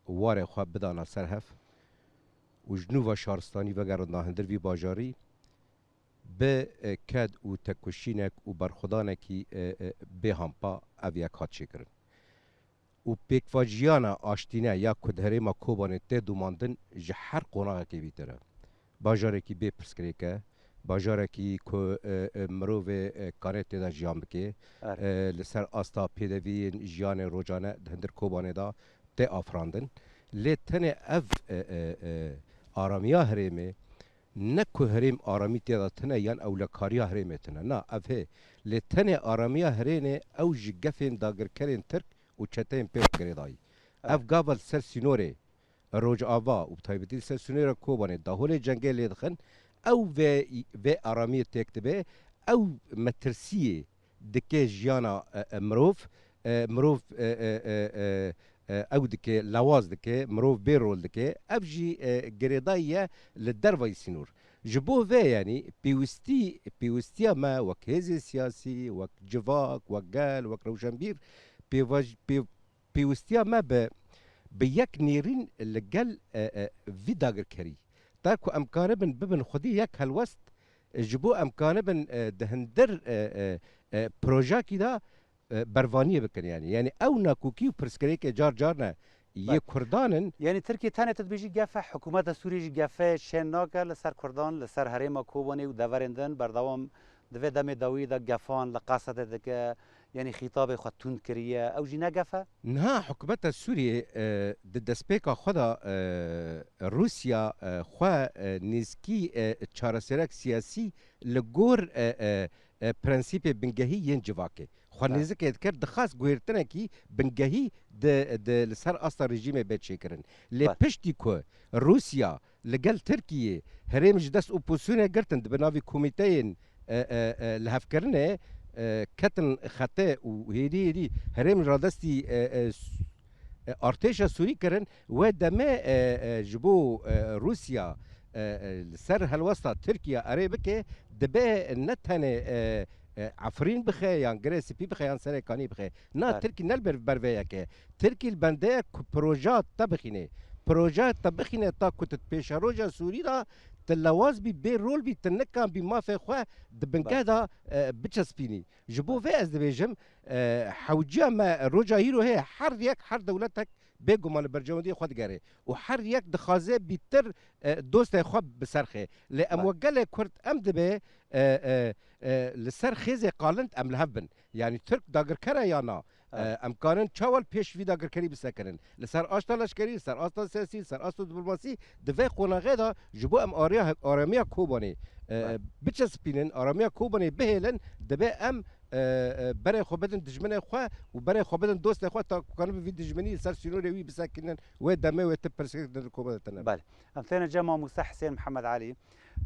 واره خواب بدانا سرهف و جنووا شارستانی و گرد ناهندر وی باجاری به کد و تکوشینک و برخودانکی به همپا اویک هات شکرن و پیکواجیانا آشتینه یا کدهره ما کوبانه ته دوماندن جه هر قناغه که بیتره باجاره کی به پرسکری که باجاره کی که مروه کاره ته دا جیان بکه لسر آستا پیدوی جیان روجانه دهندر کوبانه دا ته آفراندن لی تنه اف آرامیا هرمه نه که هرم آرامی ته دا تنه یان اولکاریا هرمه تنه نه افه لی تنه آرامیا هرینه او جگفین داگر کرین ترک و چتیم پیش گریدایی اف قابل سر سینوره روج آوا و بتایبتی سر سینوره کوبانه داخل جنگل لیدخن او و آرامی تکتبه او مترسیه دکه جیانا مروف او دكي لواز دكي مروف بيرول دكي افجي جريدايه للدرفاي سينور جبو في يعني بيوستيا ما وكهزي سياسي وك جفاك وقال وك روشنبير بيوستيا ما بيك نيرين اللي قال في داغر كري تاكو امكانه ببن خدي يك هالوسط جبو امكانه دهندر بروجا كده برفانيه بكن يعني او ناكوكي برسكريك جار جارنا يكردانن يعني تركيا تاني تدبيجي جافة حكومات سوريا جافة شناكا لسر كردان لسر هريما كوباني ودفرندن بردوام دفه دم داويدا جافان لقاصة دك يعني خطاب خطون كريه او جينا جافة نها حكومات سوريا ضد سبيكا خدا روسيا خوا نزكي تشارسرك سياسي لجور برنسيبي بنجهي ينجواكي خانیزه که کرد دخواست گویرتنه کی بنگهی د لسر اصلا رژیم بیت شکرن لی پشتی که روسیا لگل ترکیه هریم جدست اپوزیسیون گرتن بناوی کمیته لحف کرنه کتن خطه و هیدی هریم رادستی ارتش سوری کرن و دمه جبو روسیا سر هالوسطى تركيا قريبك دبه نتنه عفرين بخي يعني جريسي بي بخي يعني سنة كاني بخي نا تركي نلبر برفيك تركي البندية بروجات طبخينه بروجات طبخينه تا كنت بيشاروجا سوري دا تلواز بي رول بي تنكا بي ما في خوا دبنكا دا بتشسبيني جبو في از دبيجم حوجا ما روجا هيرو هي حر يك حر دولتك بيجو مال برجوندي خود جاري وحر يك دخازه بيتر دوست خب بسرخه لاموجله كرت امدبه لسر خيزي قالنت ام لهبن يعني ترك داگر كرا يانا امكانن چاول پیش في داگر كري بسكرن لسر اشتلاش كري لسر استا سياسي لسر استا دبلوماسي دفه قونغه دا جبو ام اراميا كوباني بچسپینن اراميا كوباني بهلن دبه ام برای خو بدن دجمنه خو و برای خو بدن دوست خو تا کانو وی دجمنی سر سينوري وي بسكنن و دمه و تبرسك الكوبا تنبل بله امثال جمع موسى حسين محمد علي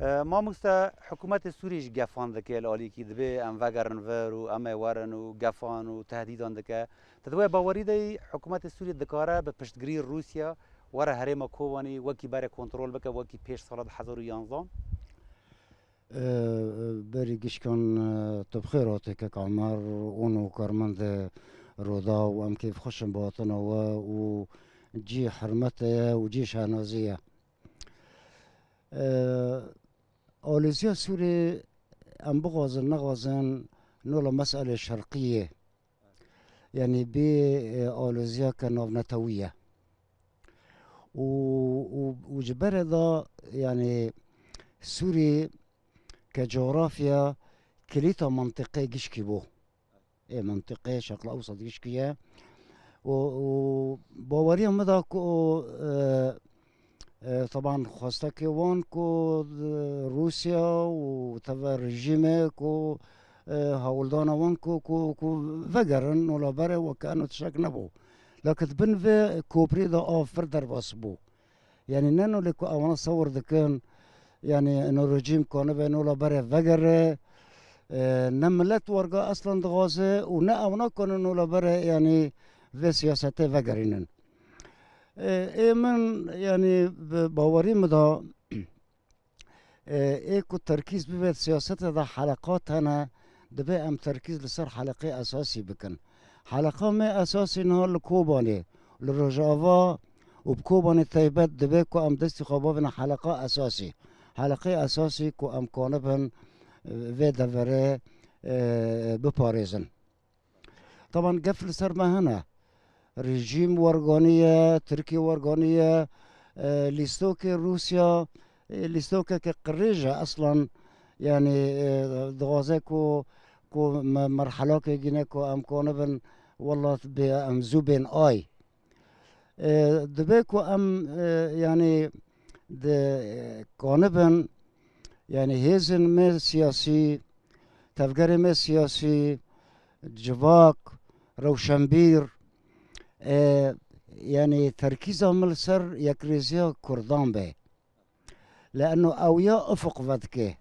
ما موسى حكومات السوري جافان ذكي الالي كي دبي ام فغرن فيرو ام ورن وجافان وتهديدان ذكي تدوي باوريدي حكومات السوري ذكاره بپشتگري روسيا ورا هريما كوباني وكي بره كنترول بك وكي پیش سال 2011 بری گشکن تبخیراتی که کامر اونو کارمند رودا و ام کیف خوشم باطنه و جی حرمته و جی شانازیه آلیزیا سوری ام بغازن نغازن نولا مسئله شرقیه يعني بآلوزيا كنوف نتوية وجبر ذا يعني سوري كجغرافيا كليتا منطقة جشكي بو ايه منطقة شرق الأوسط جشكية وباوريا مدى كو طبعا خواستك وان كو روسيا وتبع رجيمه كو هاولدانا وان كو فقرن ولا بري وكأنه تشاك نبو لكن بن في كوبري دا فردر باسبو يعني نانو لكو اوانا صور دكان يعني انه الرجيم كان بين ولا بري فقر نملت ورقا اصلا دغازه ونا اوانا كان ولا بري يعني في سياسته فقرينن ايه من يعني باوري مدا ايه كو تركيز ببيت سياسته دا حلقات هنا دبي ام تركيز لصار حلقه اساسي بكن حلقه ما اساسي نهار الكوباني للرجافا وبكوباني تايبات دبي كو ام دستي خبابنا حلقه اساسي حلقه اساسي كو ام كونبن في دفري بباريزن طبعا قفل صار ما هنا رجيم ورغانيه تركيا ورغانيه ليستوكي روسيا ليستوكي كقريجه اصلا يعني دغازه كو مرحله كي جينا كو ام كونبن والله بام زوبين اي دبيكو ام يعني د كونبن يعني هيزن ما سياسي تفكير ما سياسي جواك روشنبير يعني تركيزهم السر يكريزيا كردان به لانه اويا افق فدكه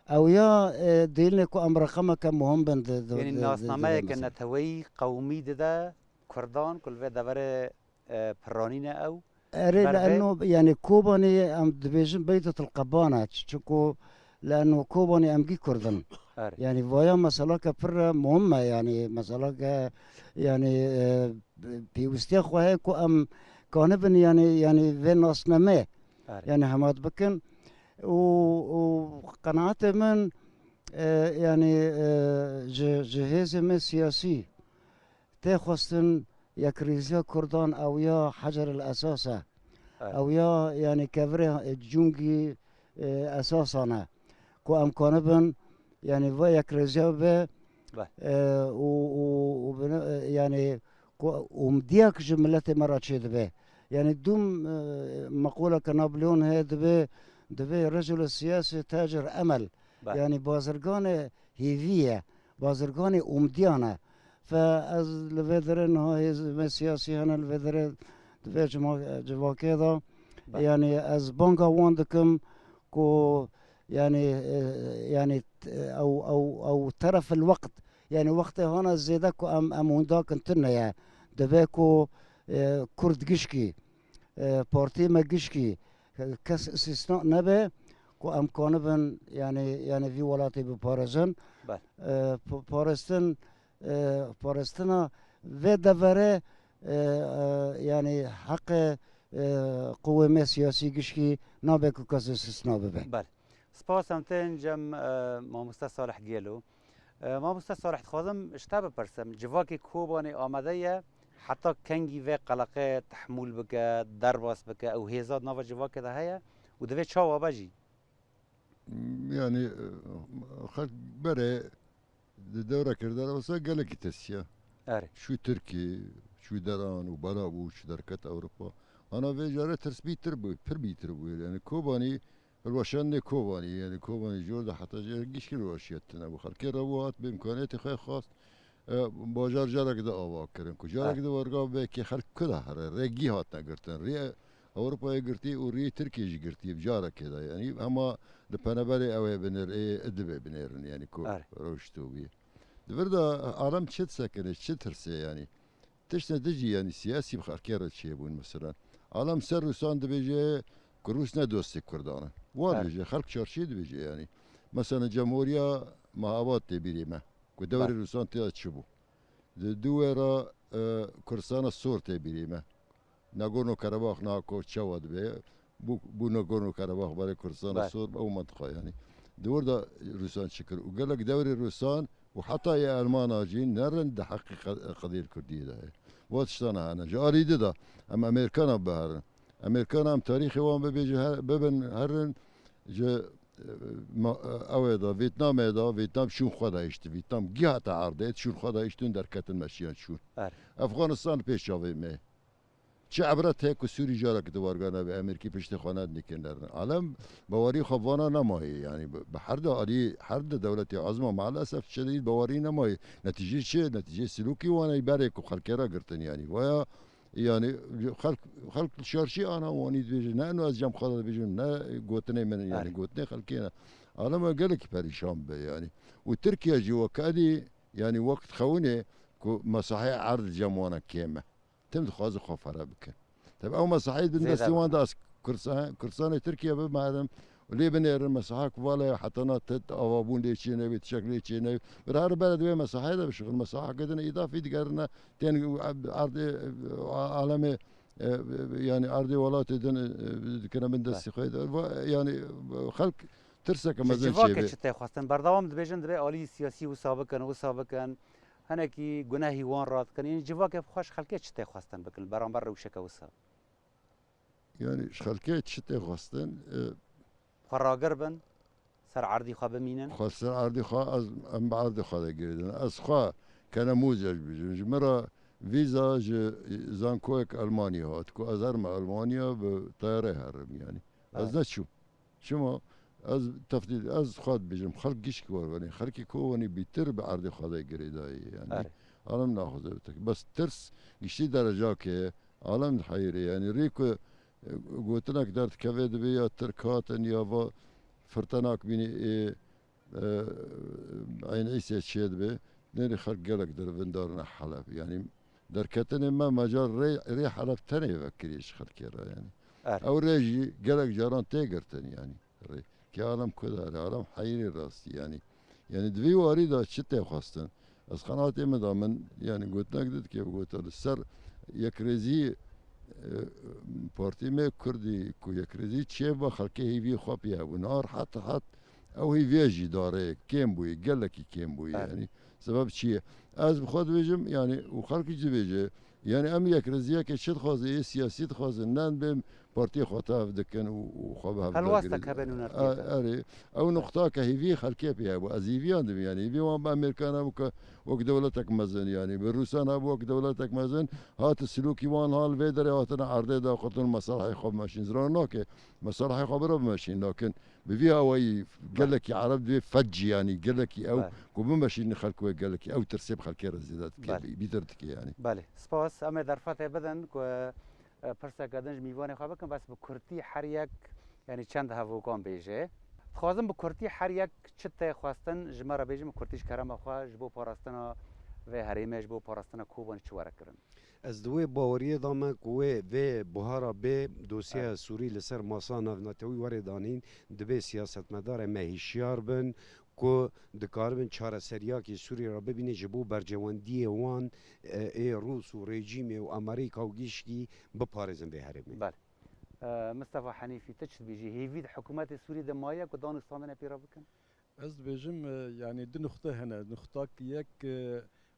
او يا دينك امر رقمك مهم بند يعني الناس نامه كنا توي قومي ده کردان کل و دور پرانینه او اري برفه؟ لانه يعني كوباني ام دبيجن بيتة القبانة تشكو لانه كوباني ام جي كردن اره يعني ويا مسألة كبر مهمة يعني مسألة يعني بيوستيخ وهي كو ام كانبن يعني في ناس نما اره يعني همات بكن وقناعتي من يعني جهاز من سياسي تخصن يا كريزيا كردان او يا حجر الاساسه او يا يعني كفره جونجي اساسنا كو امكانه بن يعني ويا كريزيا به يعني ومديك جملة مرة شيء به يعني دوم مقولة كنابليون هي دبي رجل السياسي تاجر امل يعني بازرگان هيفيه بازرگان امديانه فاز لفدرن هاي سياسي هنا لفدر دبي جوا كذا يعني از بانكا واندكم كو يعني او طرف الوقت يعني وقت هنا زيدا كو ام هنداك انتنا يا دبيكو كرد جشكي بارتي ما جشكي كس استثناء نبه كو ام كونبن يعني في ولاتي ببارزن بارستنا في دفره يعني حق قوة سياسي جشكي نابكو كس استثناء ببه بله سپاس همتن جم ماموستا صالح گیلو ماموستا صالح خوازم اشتبه پرسم جواکی کوبانی آمده یه حتی کنگی و قلقه تحمل بکه درباس بکه او هیزاد ناو جواکی ده هیا و دوی چا وابجی يعني خلق بري دورة كردار بس قال لك تسيا اره شو تركي شو دران وبرابو شو دركات اوروبا انا في جارة ترسبي تربو بربي تربو يعني كوباني الوشان كوباني يعني كوباني جورد حتى جيش كل وشيتنا بخلك روات بامكانياتي خير خاص باجار جارك ده آوا کرن کو جارك ده ورگا به که خلق کده هره رگی هات نگرتن ری اوروپا گرتی و ری ترکیه جی گرتی بجارك ده يعني اما لپنبري او بنر ايه ادبه بنرن يعني كو روشتو بيه دفردا عالم تشت سكنه تشت ترسي يعني تشت تجي يعني سياسي بخاركير شيء بون مثلا عالم سر روسان دبيجي كروسنا دوستي كردانه واجي خلق شرشيد بيجي يعني مثلا جمهوريه مهابات تبيري ما كدوري روسان تيا تشبو دوره كرسان السور تبيري ما ناغورنو كاراباخ ناكو تشواد بيه بو ناغورنو كاراباخ برای كردستان السور او منطقه يعني دور دا روسان شكر وقال لك دوري روسان وحتى يا المان اجين نرن ده حقيقه قضيه الكرديه ده واتشتانا انا جاري ده اما امريكان بهرن امريكان هم تاريخي وان ببن هرن جا اوه دا فيتنام شون خدا اشت فيتنام جهه عرضت شون خدا اشتون در كتن مشيان شون افغانستان پیش جاوه مه چه عبرت هيك سوري جارك دوارگانا به امریکی پشت خانه نکنن عالم بواری خوانا نمایی يعني بحرد علی حرد دولتی عظمى مع الاسف الشديد بواری نمایی نتیجه چه نتیجه سلوکی وانا يبارك وخلكرا قرتن يعني ويا يعني خلق شارشي انا واني بيجي نه از جم خالد بيجي نه قوتني من يعني قوتني خلكينا عالم قالك پریشان به يعني وتركيا جوا كادي يعني وقت خونه مساحه عرض جموانا كيمه تم خواز خفره بکن طب او مساحيد بالنسبه وان داس كرسان تركيا بمعلم ولي بنير مساحات ولا حتى نات اوابون لي شي نبي تشكل شي نبي برار بلد وين مساحيد بشغل مساحه قدنا اضافي دقرنا تين عرض عالمي يعني عرض ولات كنا من دس يعني خلق ترسك مازال شيء جواك شتى خواستن بردوام دبيجن دبي عالي سياسي وسابقا هنا كي جناهي وان راد كان يعني جواك بخش خلكيت شتى خواستن بكل برامبر وشكا وسا يعني خلكيت شتى خواستن خراجر بن سر عرضي خا بمينن سر عرضي خا از ام عرضي خا جيدن از خا كنموذج بيجن مرة فيزا زانكويك المانيا هات كو ازرم المانيا بطياره هرم يعني از نشو شما از تفضيل از خاد بيجم خلق جيش كواني خلقي كواني بيتر بعرض خدا جريداي يعني عالم ناخذ بس ترس جشتي درجة كي عالم حيري يعني ريكو قلت لك درت كفيد بيا تركات يا فرتناك بيني عين عيسى تشيد به نري خلق قالك در فندارنا حلب يعني درکتن ما مجال ری حرف تنه وکریش خلکی را یعنی آره. او ریجی گلک جاران تیگرتن یعنی ری که عالم کداره عالم حیری راستی یعنی دوی واری دا چه تخواستن از قناعتی من یعنی گوت نگدید که گوت سر یک ریزی پارتی می کردی کو یک ریزی چه با خلکی هیوی خوابی و نار حتی او هیویجی داره کم بوی گلکی کم بوی یعنی سبب چیه از خود بجم یعنی و خلکی چی بجه یعنی ام یک ریزیه که چه خوازه سیاسی خوازه نن بیم پارتی خطاب دکن و خواب هم هل واسطه كبنون اري او نقطه كهيفي خلكي فيها ابو ازيفيان يعني هيفي وان بامريكان وك دولتك مزن يعني بالروسان ابو وك دولتك مزن هات السلوكي وان هال فيدر هاتنا عرضه دا قطن مصالح خب ماشين زرانوك مصالح خبره ماشين لكن بفيها وي قال لك عرب دي فج يعني قال لك او كوب ماشين خلكو قال لك او ترسب خلكي رزيدات بيترتك يعني بله سپاس اما در فتح بدن که پرسه کردنش میوان خواه بکن بس به کرتی هر یک یعنی چند هفوکان بیجه خوازم به کرتی هر یک چت خواستن جمع بیجم کرتیش کرم خواه جبو پاراستن و حریمه جبو پاراستن کوبان چواره کرن از دوی باوری دامه کوه و بهارا به دوسیه سوری لسر ماسا نافناتوی وردانین دبی سیاست مدار مهیشیار بن که دکاربن چاره سریاکی سوری را ببینه جبو برجواندی وان روس و رژیم و امریکا و گیشکی بپارزن به هرمی. بله. مصطفى حنیفی تشت بیجی هیوید حکومت سوری دمایه که دانستان نپیرا بکن؟ از بیجم یعنی دو نقطه هنه نقطه یک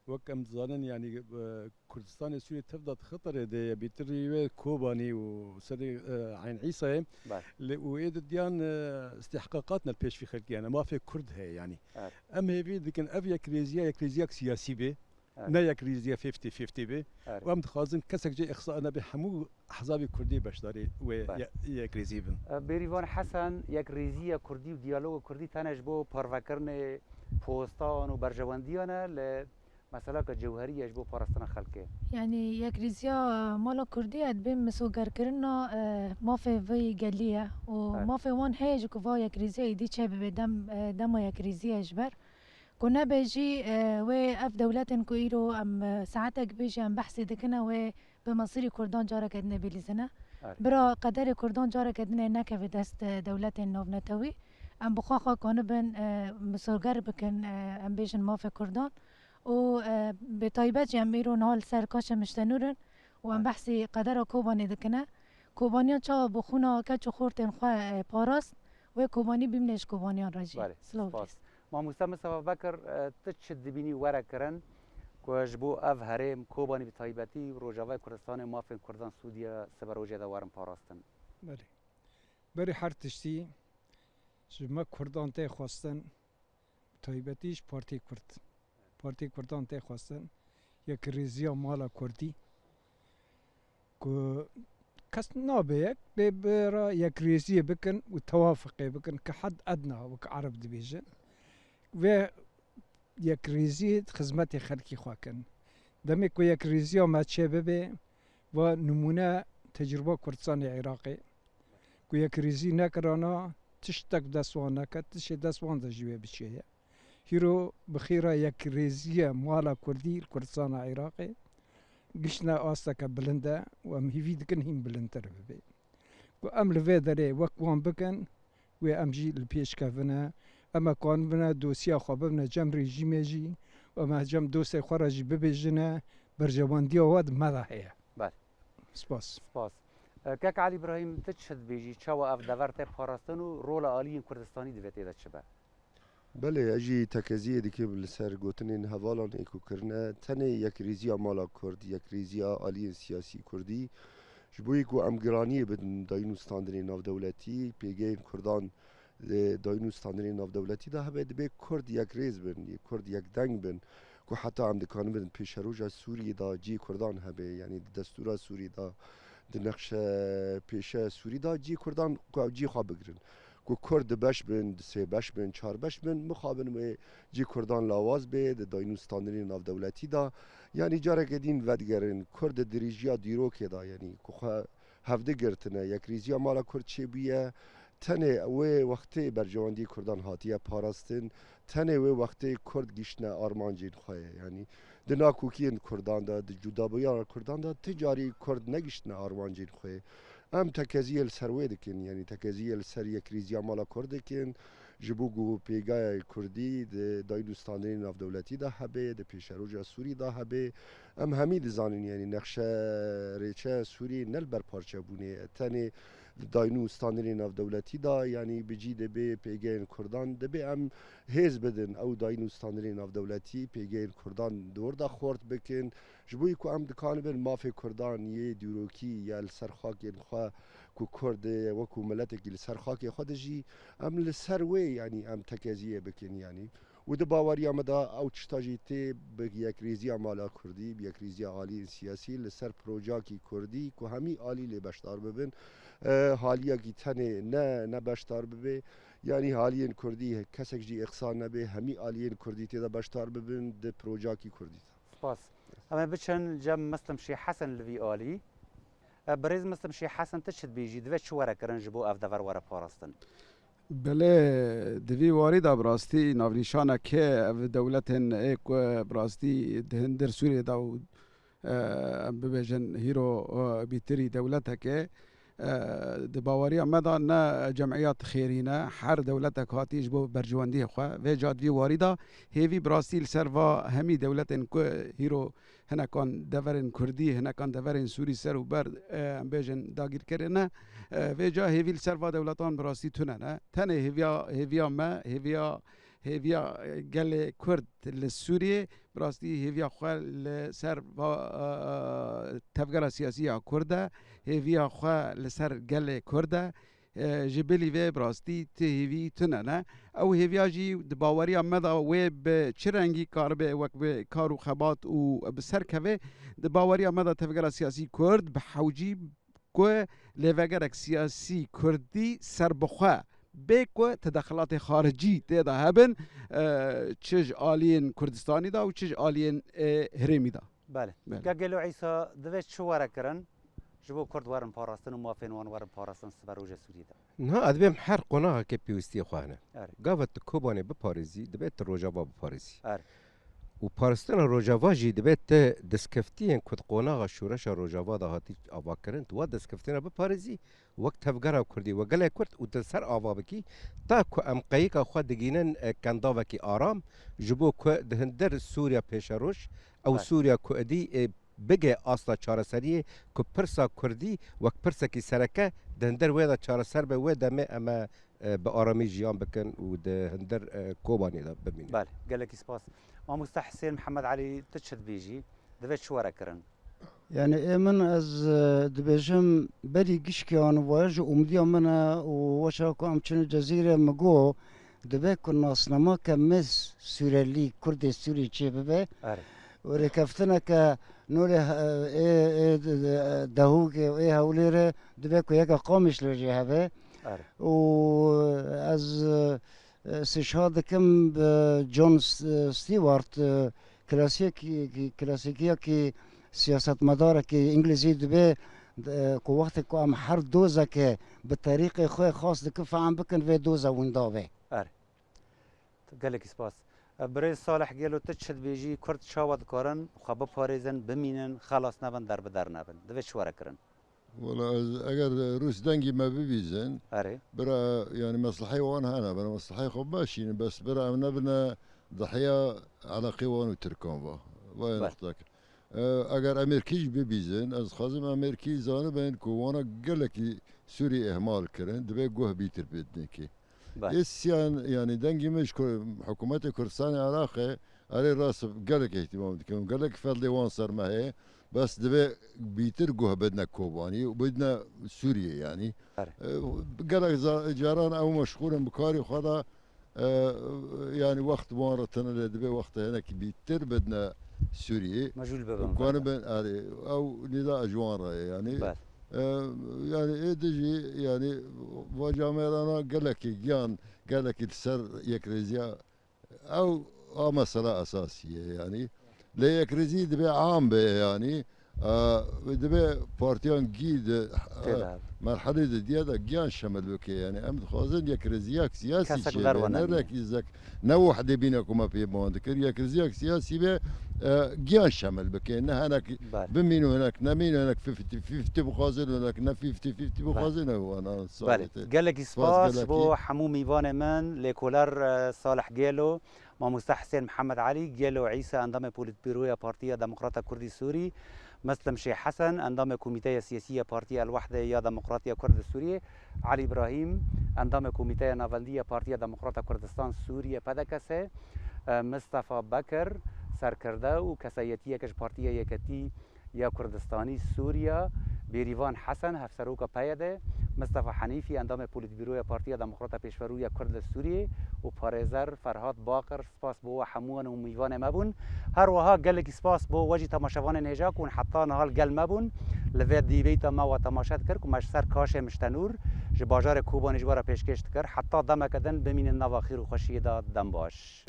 وكم زانن يعني كردستان السوري تفضل خطر ده بيتري كوباني وسري عين عيسى وإيد ديان استحقاقاتنا البيش في خلقي أنا ما في كرد هي يعني أم هي بيد لكن أبي كريزيا سياسي به نا كريزيا 50-50 به وأم تخازن كسك جاي إخصائنا بحمو أحزاب كردي بشداري ويا كريزي بن بيريفان حسن يا كريزيا كردي وديالوج كردي تنجبو بارفكرن پوستان و برجواندیانه ل مثلا که جوهریش بو پاراستن خلکه یعنی یک ریزیا مالا کردی اد بیم مسوگر کرنا مافه وی گلیه و مافه وان هیج که وا یک ریزیا ایدی چه به دم یک ریزیا اجبر کنه بیجی و اف دولتن کو ایرو ام ساعتک بیجی ام بحثی دکنه و به مصیری کردان جاره کدنه بلیزنه برا قدر کردان جاره کدنه نکه به دست دولت نوونتوی ام بخواخا کنه بن مسوگر بکن ام بیجن مافه کردان و به طایبت جمعیرون حال سرکاش مشتنورن و ام بحثی قدر کوبانی دکنه کوبانیان چا بخونا کچو خورتن خواه پاراست و کوبانی بیمنش کوبانیان راجی سلام ما مصطفى بکر تشد بینی ورا کرن که جبو اف هرم کوبانی به طایبتی روجاوای کردستان مافن کردان سودیا سبروجه دوارم پاراستن بری هر تشتی جمع کردان تی خواستن طایبتیش پارتی کردان تی خواستن یک ریزیا مالا کردی که کس نابه برا یک ریزی بکن و توافقی بکن که حد ادنا و که عرب دبیجن و یک ریزی خدمت خلکی خواه کن دمی که یک ریزی ما چه ببه و نمونه تجربه کردستان عراقی که یک ریزی نکرانا تشتک دستوان نکد تشت دستوان دجوه بچه هیرو بخیره یک ریزی مالا کردی کردستان عراقی گشنا آستک بلنده و ام هیوی دکن هم بلندتر ببه و ام لوه داره وکوان بکن و ام جی لپیش کفنه اما کان بنا دوسیا خواب بنا جم رژیم جی و ما جم دوست خارجی ببیجنه برجواندی واد مدحیه. بله. سپاس. که علی ابراهیم تشد بیجی چاو اف دورت پاراستن و رول عالی کردستانی دویته داد چه بله اجی تکزیه دیگه لسر گوتنین حوالان ایکو کرنه تنه یک ریزیا مالا کردی یک ریزیا عالی سیاسی کردی جبوی کو امگرانی بدن داینو ستاندنی ناو دولتی پیگین کردان داینو ستاندنی ناو دولتی ده به دبی کرد یک ریز بن کرد یک دنگ بن کو حتی هم دکان بدن پیش روجا سوری دا جی کردان هبه یعنی دستورا سوری دا نقش پیش سوری دا جی کردان کو جی خواب بگیرن کو کرد بش بن سه بش بن چهار بش بن مخابن و جی کردان لاواز به داینو ستاندنی ناو دولتی دا یعنی جاره کدین ودگرن کرد دریجیا دیرو که دا یعنی کو هفته گرتنه یک ریزیا مالا کرد چه بیه تنه و وقتی برجواندی کردان هاتیه پاراستن تنه و وقتی کرد گیشنه آرمانجین خواه یعنی ناکوکین کردان دا د جدابویان کردان دا تجاری کرد نگشتن آروانجین خوی ام تکزیه لسروی دکن یعنی تکزیه لسر یک ریزیا مالا کرد دکن جبو گو پیگای کردی داینوستانین ناف دولتی دا هبه د پیشروجا سوری دا هبه ام همی دزانین یعنی نقشه ریچه سوری نل بر پارچه بونه تنی داینوستانین ناف دولتی دا یعنی بجی دبه پیگای کردان دبه ام هیز بدن او داینوستانین ناف دولتی پیگای کردان دور دا خورد بکن جبوی کو ام دکان بن مافی کردان یه دیروکی یا لسر خاک خواه کو کرد وکو ملتکی لسر خاک خودجی ام لسر وی یعنی ام تکزیه بکن یعنی و ده باوری امدا او چتاجی تی به یک ریزی مالا کردی به یک ریزی عالی سیاسی لسر پروژاکی کردی که همی عالی لی بشتار ببین حالیا کی تنه نه بشتار ببین یعنی حالین کردی کسک جی اقصان نبه همی عالیین کردی تی ده بشتار ببین ده پروژاکی کردی سپاس اما بچن جم مسلم شي حسن لوی عالی برز مسلم شي حسن تشد بيجي دوت شو ورا كرن جبو اف دفر ورا باراستن بله دوی وارد براستی ناونیشانه که دولتن ایک براستی دهندر سوریه دا ببیجن هیرو بیتری دولته که د باوری مدا نه جمعیات خیرینه هر دولت کاتیج بو برجواندی خو و جادوی واریدا هیوی براسیل سروا همی دولتن که هیرو هنا کان دورن کردی هنا کان دورن سوری سر و بر بیجن داگیر کرنه و جا هیوی سروا دولتان براستی تونه نه تنه هیویا ما هیویا گل کرد لسوریه براستی هیویا خواه سر تفگر سیاسی کرده هیویا خواه لسر گل کرده جبلی و براستی تهیوی تنه نه او هیویا جی دباوری مدا و به چرنگی کار به وقت به کار و خبات و بسر که دباوری مدا تفگر سیاسی کرد به حوجی که لوگرک سیاسی کردی سر بخواه بکو تدخلات خارجی تیدا هبن چج آلین کردستانی دا و چج آلین هرمی دا بله گلو عیسی دوت شو ورا کرن جبو کرد ورن پاراستن و مافین وان ورن پاراستن سبروج سوری دا نه ادبیم هر قناعه که پیوستی خوانه گاوت کوبانه بپارزی دبیت روجاوا بپارزی و پارستن روجاوا جی دبیت دسکفتین کد قناعه شورش روجاوا دا هاتی آوا کرند و دسکفتین بپارزی وقت تفگرا کردی و گله کرد و دسر آوا بکی تا که ام قیقا خود دگینن کندا وکی آرام جبو که دهندر سوریا پیش روش او سوریا که دی بگه اصلا چارسریه که پرسا کردی وقت پرسا کی سرکه دهندر ویدا چارسر به ویدا می اما به آرامی جیان بکن و دهندر کوبانی دا ببینید بله گله کی سپاس ما مستحسن محمد علی تشد بیجی دوت شو ورا کرن يعني من از دبيجم بدي قشكيان واج ومديا منا وشاكو ام چن جزيرة مگو دبي ناس نما كمس سوريالي كرد سوري چه ببه وركفتنا ك نور دهوك ايه هوليره دبي كو يك قامش لجي هبه و از استشهاد كم جون ستيوارت كلاسيكيا كي سیاست مداره که انگلیسی دبی که وقتی که هم هر دوزه که به طریق خوی خاص دکه فهم بکن و دوزه ونداوه اره گلک سپاس برای صالح گلو تشد بیجی کرد شاود کارن خواب پاریزن بمینن خلاص نبن در بدر نبن دوی شواره کرن والله اگر روس دنگی ما ببیزن اره برا يعني مصلحي وانا هنا برا مصلحي خب ماشي بس برا نبنا ضحيه على قوان وتركان با وين نقطك اگر امریکیش ببیزن از خازم امریکی زانه بین کوانا گلکی سوری اهمال کرن دبی گوه بیتر بدن کی اسیان یعنی دنگی مش حکومت کردستان عراقه علی راس گلک اهتمام دکن گلک فضل وان سرمایه بس دبی بیتر گوه بدن کوبانی و بدن سوریه یعنی گلک جاران او مشغول بکاری خدا يعني وقت مارتنا دبي وقت هناك بيتر بدنا سوريا مجهول بابا كان بين او نداء جوان يعني يعني ايه دجي يعني وجاميرانا قال لك جان قال لك السر يكريزيا او مسألة اساسيه يعني لا يكريزي دبي عام يعني دبي بارتيان جيد تێدا مرحله ديادا جيان شمل بك يعني ام خوازن يك رزياك سياسي كسك شيء ذروة نرك يزك نو حد بينكم في موند كر يك رزياك سياسي به جيان شمل بك ان هناك بله بمين هناك نمين هناك 50 50 بخازن هناك نا 50 50 بخازن هو انا بله صارت gelekî سپاس spas gelekî. بۆ hemû mîvanê min lêkoler Salih Gêlo Mamoste Hesên Mihemed Elî Gêlo Îsa endamê Polîtbîroya Partiya Demokrata Kurdî Sûrî Meslim Şêh Hesen endamê Komîteya Siyasî ya Partiya El Wehde ya Demokratiya Kurd Sûriyê Elî İbrahîm endamê Komîteya Navendî ya Partiya Demokrata Kurdistan Sûriye PDKSê Mustafa Bekir serkirde û kesayetiyeke ji Partiya Yeketî ya Kurdistanî Sûriya Bêrîvan Hesen hevseroka PYD Mustafa Henîfî endamê Polîtbîroya Partiya Demokrata Pêşverûya Kurd li Sûriyê û parêzer Ferhat Baqir spas bo we hemû wan û mîvanê me bûn her wiha gelekî spas bo we jî temaşevanên hêja ku hûn heta nihal gel me bûn li vê dîveyta me we temaşe dikir ku me ji ser kaşê Miştenûr ji bajarê Kobanî ji we re pêşkêş dikir heta demeke din bimînin nava xîr û xweşiyê da dem baş.